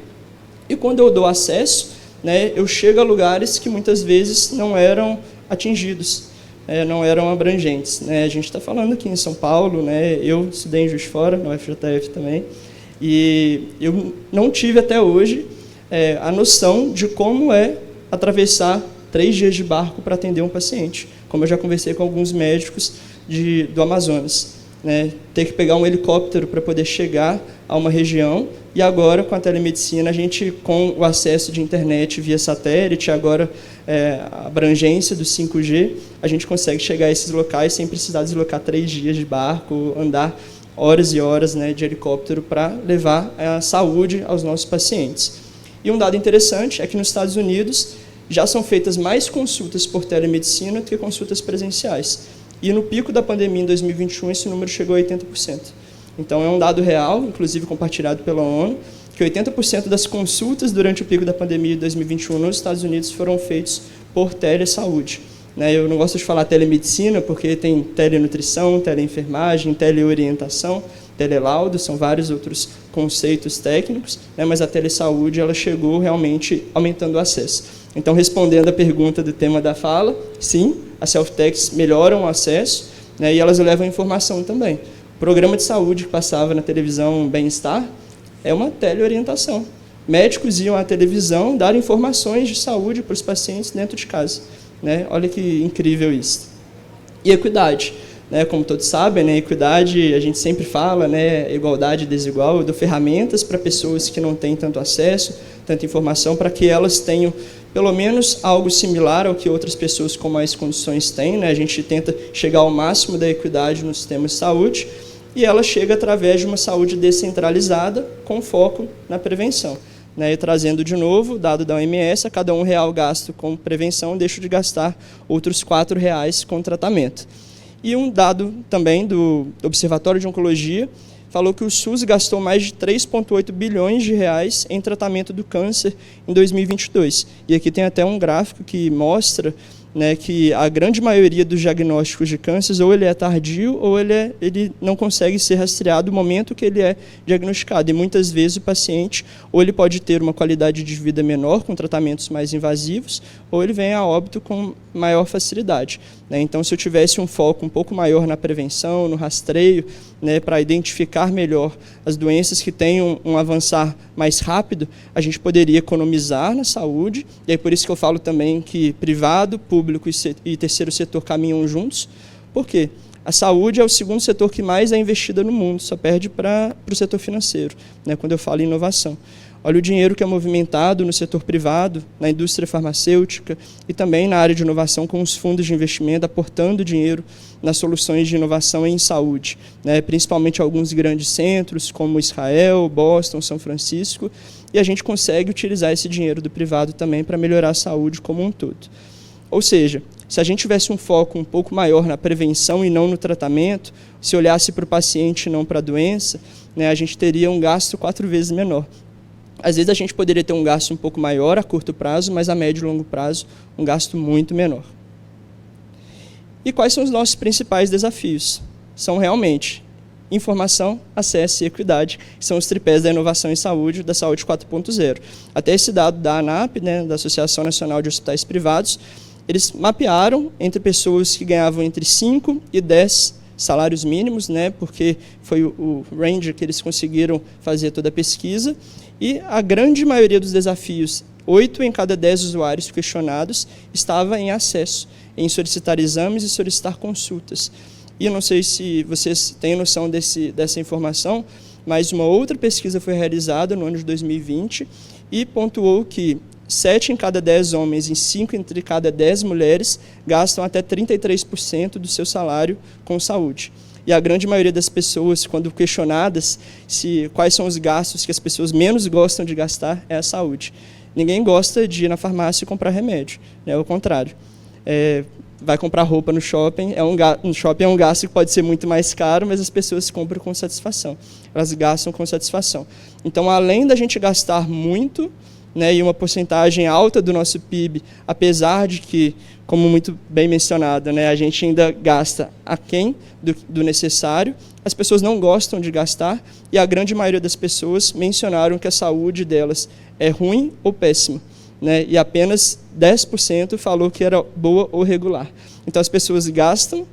E quando eu dou acesso, né, eu chego a lugares que muitas vezes não eram atingidos, não eram abrangentes. Né? A gente está falando aqui em São Paulo, né, eu estudei em Juiz de Fora, na UFJF também, e eu não tive até hoje a noção de como é atravessar 3 dias de barco para atender um paciente, como eu já conversei com alguns médicos do Amazonas. Né? Ter que pegar um helicóptero para poder chegar a uma região, e agora, com a telemedicina, a gente, com o acesso de internet via satélite, agora a abrangência do 5G, a gente consegue chegar a esses locais sem precisar deslocar 3 dias de barco, andar horas e horas, né, de helicóptero para levar a saúde aos nossos pacientes. E um dado interessante é que nos Estados Unidos já são feitas mais consultas por telemedicina do que consultas presenciais. E no pico da pandemia, em 2021, esse número chegou a 80%. Então, é um dado real, inclusive compartilhado pela ONU, que 80% das consultas durante o pico da pandemia de 2021 nos Estados Unidos foram feitos por telesaúde. Eu não gosto de falar telemedicina, porque tem telenutrição, teleenfermagem, teleorientação, telelaudo, são vários outros conceitos técnicos, mas a telesaúde ela chegou realmente aumentando o acesso. Então, respondendo à pergunta do tema da fala, sim, as self-techs melhoram o acesso, e elas levam informação também. O programa de saúde que passava na televisão Bem-Estar é uma teleorientação. Médicos iam à televisão dar informações de saúde para os pacientes dentro de casa. Olha que incrível isso. E equidade. Como todos sabem, equidade, a gente sempre fala, igualdade desigual. Eu dou ferramentas para pessoas que não têm tanto acesso, tanta informação, para que elas tenham pelo menos algo similar ao que outras pessoas com mais condições têm. A gente tenta chegar ao máximo da equidade no sistema de saúde, e ela chega através de uma saúde descentralizada, com foco na prevenção. E trazendo de novo o dado da OMS, a cada R$1 gasto com prevenção, deixo de gastar outros R$4 com tratamento. E um dado também do Observatório de Oncologia falou que o SUS gastou mais de 3,8 bilhões de reais em tratamento do câncer em 2022. E aqui tem até um gráfico que mostra que a grande maioria dos diagnósticos de cânceres ou ele é tardio ou ele não consegue ser rastreado no momento que ele é diagnosticado. E muitas vezes o paciente ou ele pode ter uma qualidade de vida menor com tratamentos mais invasivos, ou ele vem a óbito com maior facilidade. Então, se eu tivesse um foco um pouco maior na prevenção, no rastreio, para identificar melhor as doenças que têm um avançar mais rápido, a gente poderia economizar na saúde. E é por isso que eu falo também que privado, público e terceiro setor caminham juntos. Por quê? A saúde é o segundo setor que mais é investida no mundo, só perde para o setor financeiro, quando eu falo em inovação. Olha o dinheiro que é movimentado no setor privado, na indústria farmacêutica e também na área de inovação, com os fundos de investimento aportando dinheiro nas soluções de inovação em saúde, principalmente alguns grandes centros como Israel, Boston, São Francisco, e a gente consegue utilizar esse dinheiro do privado também para melhorar a saúde como um todo. Ou seja, se a gente tivesse um foco um pouco maior na prevenção e não no tratamento, se olhasse para o paciente e não para a doença, a gente teria um gasto 4 vezes menor. Às vezes a gente poderia ter um gasto um pouco maior a curto prazo, mas a médio e longo prazo um gasto muito menor. E quais são os nossos principais desafios? São realmente informação, acesso e equidade, que são os tripés da inovação em saúde, da saúde 4.0. Até esse dado da ANAP, da Associação Nacional de Hospitais Privados, eles mapearam entre pessoas que ganhavam entre 5 e 10 salários mínimos, porque foi o range que eles conseguiram fazer toda a pesquisa, e a grande maioria dos desafios, 8 em cada 10 usuários questionados, estava em acesso, em solicitar exames e solicitar consultas. E eu não sei se vocês têm noção dessa informação, mas uma outra pesquisa foi realizada no ano de 2020 e pontuou que 7 em cada 10 homens e 5 entre cada 10 mulheres gastam até 33% do seu salário com saúde. E a grande maioria das pessoas, quando questionadas quais são os gastos que as pessoas menos gostam de gastar, é a saúde. Ninguém gosta de ir na farmácia e comprar remédio, ao contrário. Vai comprar roupa no shopping, no shopping é um gasto que pode ser muito mais caro, mas as pessoas compram com satisfação. Elas gastam com satisfação. Então, além da gente gastar muito, né, e uma porcentagem alta do nosso PIB, apesar de que, como muito bem mencionado, né, a gente ainda gasta aquém do necessário, as pessoas não gostam de gastar e a grande maioria das pessoas mencionaram que a saúde delas é ruim ou péssima, né, e apenas 10% falou que era boa ou regular. Então as pessoas gastam,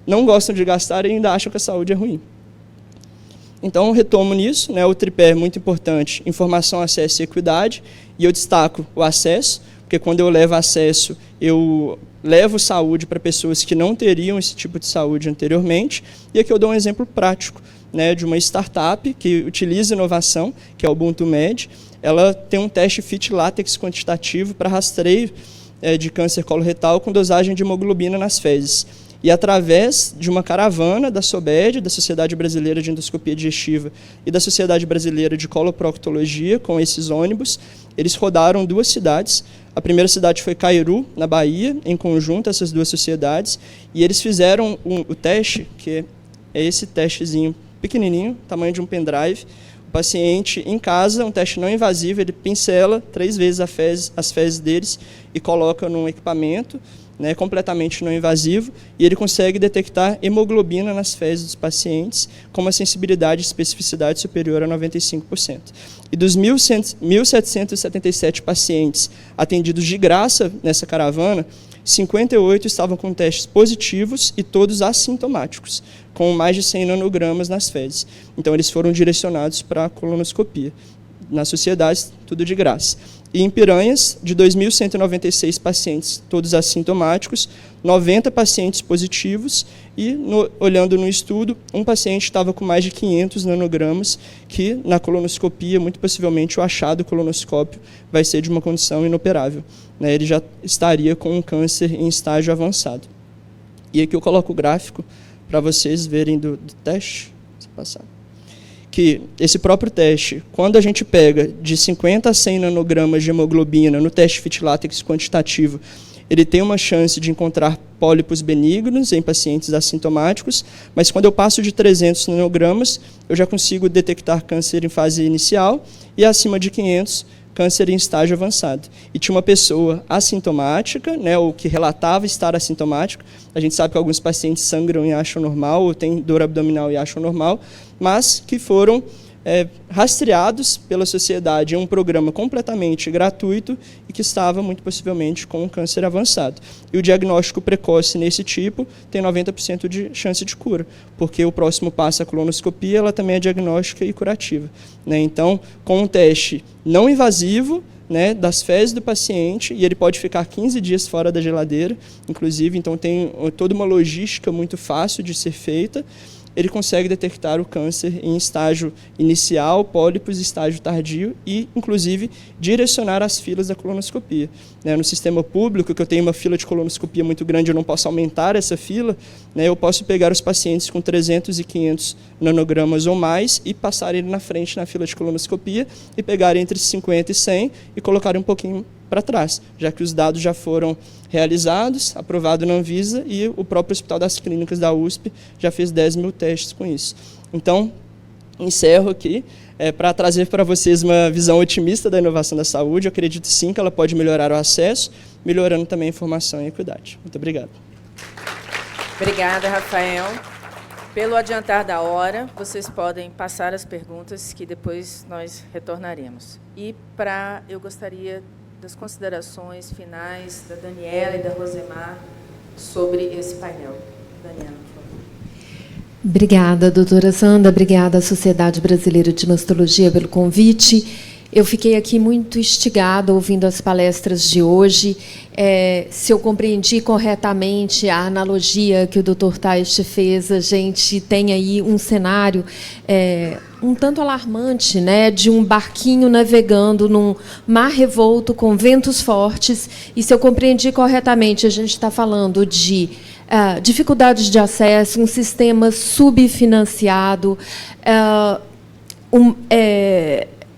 não gostam de gastar e ainda acham que a saúde é ruim. Então, eu retomo nisso, né, o tripé é muito importante, informação, acesso e equidade, e eu destaco o acesso, porque quando eu levo acesso, eu levo saúde para pessoas que não teriam esse tipo de saúde anteriormente, e aqui eu dou um exemplo prático, né, de uma startup que utiliza inovação, que é o Ubuntu Med. Ela tem um teste fit látex quantitativo para rastreio de câncer coloretal com dosagem de hemoglobina nas fezes. E através de uma caravana da SOBED, da Sociedade Brasileira de Endoscopia Digestiva e da Sociedade Brasileira de Coloproctologia, com esses ônibus, eles rodaram 2 cidades. A primeira cidade foi Cairu, na Bahia, em conjunto essas 2 sociedades, e eles fizeram o teste, que é esse testezinho pequenininho, tamanho de um pendrive. O paciente em casa, um teste não invasivo, ele pincela 3 vezes as fezes deles e coloca num equipamento, né, completamente não invasivo, e ele consegue detectar hemoglobina nas fezes dos pacientes com uma sensibilidade e especificidade superior a 95%. E dos 1.777 pacientes atendidos de graça nessa caravana, 58 estavam com testes positivos e todos assintomáticos, com mais de 100 nanogramas nas fezes. Então, eles foram direcionados para a colonoscopia. Nas sociedades, tudo de graça. E em Piranhas, de 2.196 pacientes, todos assintomáticos, 90 pacientes positivos e, olhando no estudo, um paciente estava com mais de 500 nanogramas, que na colonoscopia, muito possivelmente, o achado colonoscópio vai ser de uma condição inoperável, né? Ele já estaria com um câncer em estágio avançado. E aqui eu coloco o gráfico para vocês verem do teste. Vou passar. Que esse próprio teste, quando a gente pega de 50 a 100 nanogramas de hemoglobina no teste fit látex quantitativo, ele tem uma chance de encontrar pólipos benignos em pacientes assintomáticos, mas quando eu passo de 300 nanogramas, eu já consigo detectar câncer em fase inicial e acima de 500, câncer em estágio avançado. E tinha uma pessoa assintomática, né, ou que relatava estar assintomático. A gente sabe que alguns pacientes sangram e acham normal, ou têm dor abdominal e acham normal, mas que foram rastreados pela sociedade em um programa completamente gratuito e que estava, muito possivelmente, com um câncer avançado. E o diagnóstico precoce nesse tipo tem 90% de chance de cura, porque o próximo passo, a colonoscopia, ela também é diagnóstica e curativa, né? Então, com um teste não invasivo, né, das fezes do paciente, e ele pode ficar 15 dias fora da geladeira, inclusive, então tem toda uma logística muito fácil de ser feita, ele consegue detectar o câncer em estágio inicial, pólipos, estágio tardio e, inclusive, direcionar as filas da colonoscopia. No sistema público, que eu tenho uma fila de colonoscopia muito grande, eu não posso aumentar essa fila, eu posso pegar os pacientes com 300 e 500 nanogramas ou mais e passar ele na frente na fila de colonoscopia e pegar entre 50 e 100 e colocar um pouquinho para trás, já que os dados já foram realizados, aprovado na Anvisa, e o próprio Hospital das Clínicas da USP já fez 10 mil testes com isso. Então, encerro aqui para trazer para vocês uma visão otimista da inovação da saúde. Eu acredito sim que ela pode melhorar o acesso, melhorando também a informação e a equidade. Muito obrigado. Obrigada, Rafael. Pelo adiantar da hora, vocês podem passar as perguntas que depois nós retornaremos. E eu gostaria das considerações finais da Daniela e da Rosemar sobre esse painel. Daniela, por favor. Obrigada, doutora Sandra. Obrigada à Sociedade Brasileira de Mastologia pelo convite. Eu fiquei aqui muito instigada ouvindo as palestras de hoje. Se eu compreendi corretamente a analogia que o Dr. Teich fez, a gente tem aí um cenário um tanto alarmante, né, de um barquinho navegando num mar revolto com ventos fortes. E, se eu compreendi corretamente, a gente está falando de dificuldades de acesso, um sistema subfinanciado,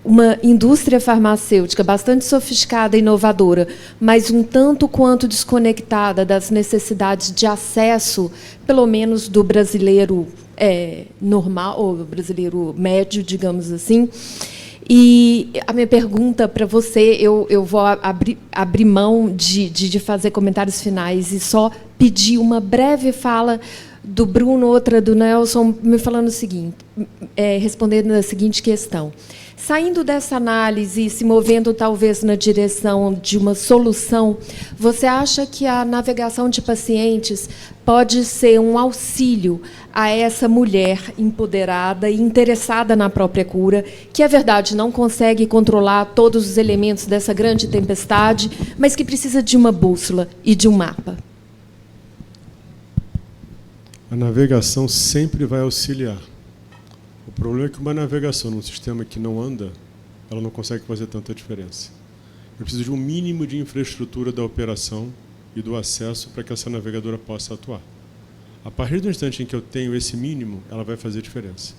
uma indústria farmacêutica bastante sofisticada e inovadora, mas um tanto quanto desconectada das necessidades de acesso, pelo menos do brasileiro normal, ou brasileiro médio, digamos assim. E a minha pergunta para você, eu vou abrir mão de fazer comentários finais e só pedir uma breve fala do Bruno, outra do Nelson, me falando o seguinte, respondendo a seguinte questão. Saindo dessa análise e se movendo talvez na direção de uma solução, você acha que a navegação de pacientes pode ser um auxílio a essa mulher empoderada e interessada na própria cura, que, é verdade, não consegue controlar todos os elementos dessa grande tempestade, mas que precisa de uma bússola e de um mapa? A navegação sempre vai auxiliar. O problema é que uma navegação num sistema que não anda, ela não consegue fazer tanta diferença. Eu preciso de um mínimo de infraestrutura da operação e do acesso para que essa navegadora possa atuar. A partir do instante em que eu tenho esse mínimo, ela vai fazer diferença.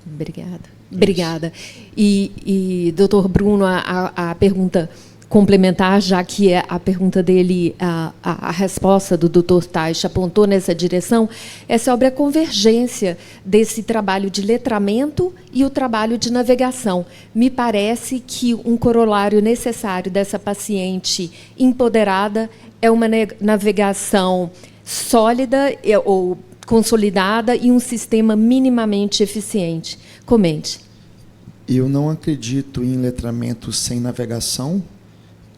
Obrigada. Obrigada. E doutor Bruno, a pergunta complementar, já que a pergunta dele, a resposta do Dr. Taish apontou nessa direção, é sobre a convergência desse trabalho de letramento e o trabalho de navegação. Me parece que um corolário necessário dessa paciente empoderada é uma navegação sólida ou consolidada e um sistema minimamente eficiente. Comente. Eu não acredito em letramento sem navegação,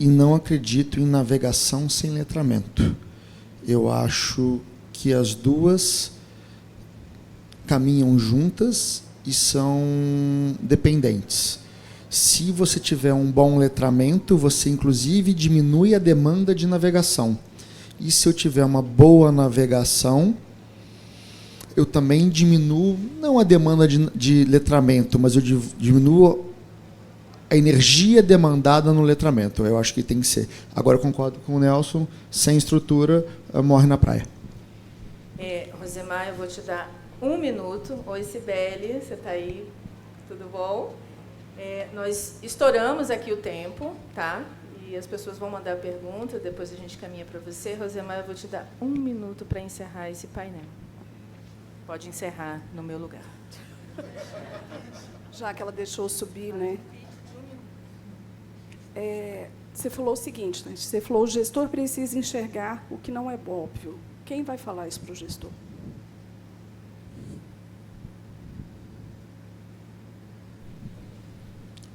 e não acredito em navegação sem letramento. Eu acho que as duas caminham juntas e são dependentes. Se você tiver um bom letramento, você inclusive diminui a demanda de navegação. E se eu tiver uma boa navegação, eu também diminuo, não a demanda de letramento, mas eu diminuo a energia demandada no letramento. Eu acho que tem que ser. Agora, eu concordo com o Nelson, sem estrutura, morre na praia. Rosemar, eu vou te dar 1 minuto. Oi, Cibele, você está aí? Tudo bom? Nós estouramos aqui o tempo, tá? E as pessoas vão mandar perguntas, depois a gente caminha para você. Rosemar, eu vou te dar 1 minuto para encerrar esse painel. Pode encerrar no meu lugar. Já que ela deixou subir, né? Você falou o seguinte, né? Você falou, o gestor precisa enxergar o que não é óbvio. Quem vai falar isso para o gestor?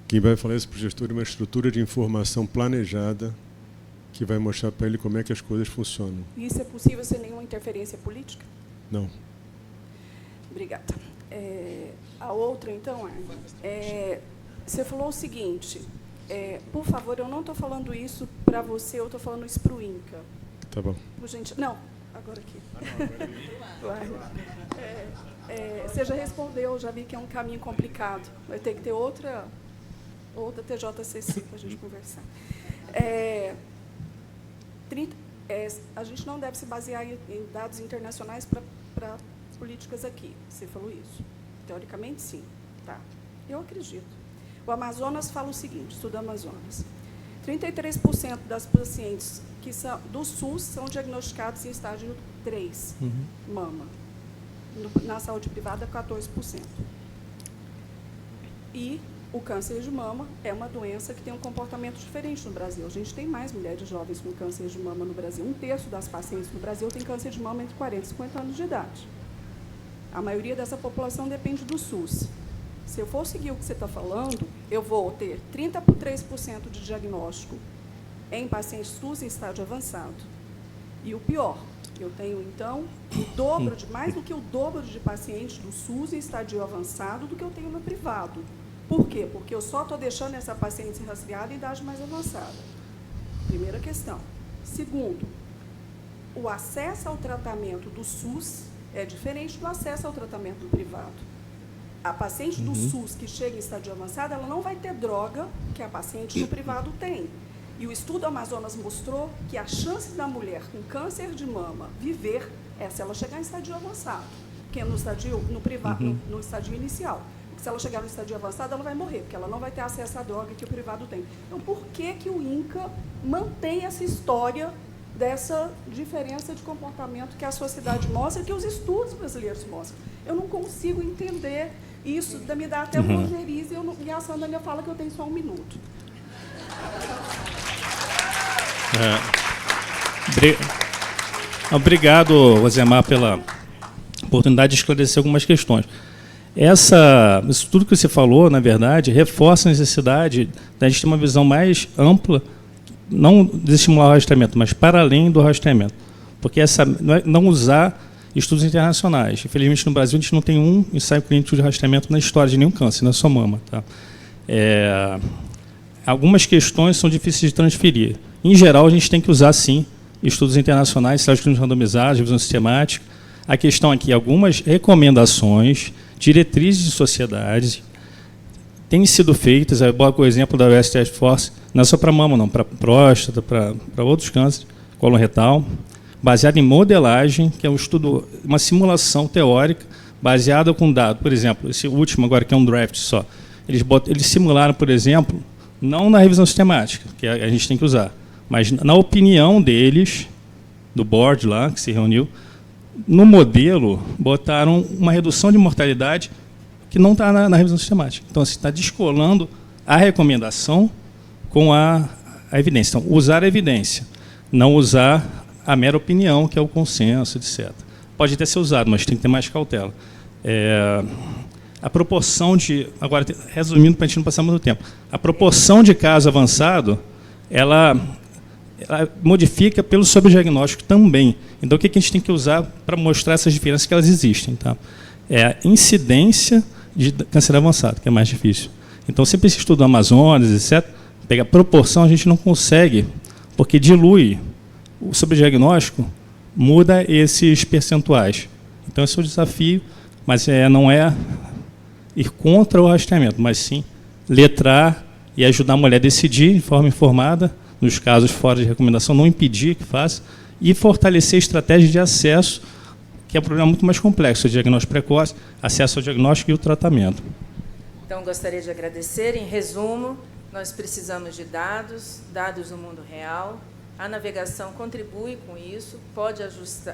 Quem vai falar isso para o gestor é uma estrutura de informação planejada que vai mostrar para ele como é que as coisas funcionam. Isso é possível sem nenhuma interferência política? Não. Obrigada. A outra, então, você falou o seguinte... por favor, eu não estou falando isso para você, eu estou falando isso para o INCA. Tá bom. Não, agora aqui. Você já respondeu, já vi que é um caminho complicado. Vai ter que ter outra TJCC para a gente conversar. A gente não deve se basear em dados internacionais para políticas aqui. Você falou isso. Teoricamente, sim. Tá. Eu acredito. O Amazonas fala o seguinte, estudo Amazonas. 33% das pacientes do SUS são diagnosticados em estágio 3, mama. Na saúde privada, 14%. E o câncer de mama é uma doença que tem um comportamento diferente no Brasil. A gente tem mais mulheres jovens com câncer de mama no Brasil. 1/3 das pacientes no Brasil tem câncer de mama entre 40 e 50 anos de idade. A maioria dessa população depende do SUS. Se eu for seguir o que você está falando, eu vou ter 33% de diagnóstico em pacientes SUS em estágio avançado. E o pior, eu tenho, então, mais do que o dobro de pacientes do SUS em estágio avançado do que eu tenho no privado. Por quê? Porque eu só estou deixando essa paciente se rastrear em idade mais avançada. Primeira questão. Segundo, o acesso ao tratamento do SUS é diferente do acesso ao tratamento do privado. A paciente do SUS que chega em estágio avançado, ela não vai ter droga que a paciente do privado tem. E o estudo Amazonas mostrou que a chance da mulher com câncer de mama viver é se ela chegar em estágio avançado. Porque no privado, no estágio inicial. Porque se ela chegar no estágio avançado, ela vai morrer, porque ela não vai ter acesso à droga que o privado tem. Então, por que o INCA mantém essa história dessa diferença de comportamento que a sociedade mostra e que os estudos brasileiros mostram? Eu não consigo entender isso, me dá até uma ojeriza, e a Sandra ainda fala que eu tenho só 1 minuto. Obrigado, Rosemar, pela oportunidade de esclarecer algumas questões. Isso tudo que você falou, na verdade, reforça a necessidade da gente ter uma visão mais ampla, não de estimular o rastreamento, mas para além do rastreamento. Porque não usar estudos internacionais. Infelizmente, no Brasil, a gente não tem um ensaio clínico de rastreamento na história de nenhum câncer, na sua mama. Tá? Algumas questões são difíceis de transferir. Em geral, a gente tem que usar, sim, estudos internacionais, ensaios clínicos randomizados, revisão sistemática. A questão aqui, algumas recomendações, diretrizes de sociedades têm sido feitas, eu boto o exemplo da US Task Force, não é só para mama, não, para próstata, para outros cânceres, colo retal, baseado em modelagem, que é um estudo, uma simulação teórica, baseada com dados. Por exemplo, esse último agora, que é um draft só, eles simularam, por exemplo, não na revisão sistemática, que a gente tem que usar, mas na opinião deles, do board lá, que se reuniu, no modelo, botaram uma redução de mortalidade que não está na revisão sistemática. Então, assim, está descolando a recomendação com a evidência. Então, usar a evidência, não usar a mera opinião, que é o consenso, etc. Pode até ser usado, mas tem que ter mais cautela. A proporção de... Agora, resumindo, para a gente não passar muito tempo. A proporção de caso avançado, ela modifica pelo sobrediagnóstico também. Então, o que a gente tem que usar para mostrar essas diferenças que elas existem? Tá? É a incidência de câncer avançado, que é mais difícil. Então, sempre esse estudo do Amazonas, etc., pega a proporção, a gente não consegue, porque dilui o sobrediagnóstico, muda esses percentuais. Então, esse é o desafio, mas não é ir contra o rastreamento, mas sim letrar e ajudar a mulher a decidir de forma informada, nos casos fora de recomendação, não impedir que faça, e fortalecer a estratégia de acesso, que é um problema muito mais complexo, o diagnóstico precoce, acesso ao diagnóstico e o tratamento. Então, gostaria de agradecer. Em resumo, nós precisamos de dados no mundo real. A navegação contribui com isso, pode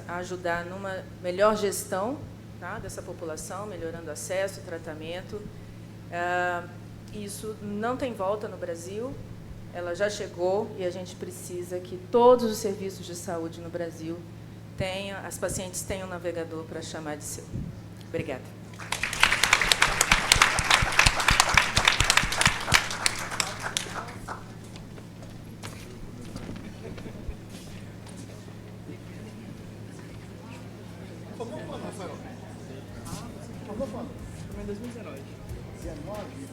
ajudar numa melhor gestão, tá, dessa população, melhorando acesso, tratamento. Isso não tem volta no Brasil. Ela já chegou e a gente precisa que todos os serviços de saúde no Brasil as pacientes tenham um navegador para chamar de seu. Obrigada. Em 2019. 19?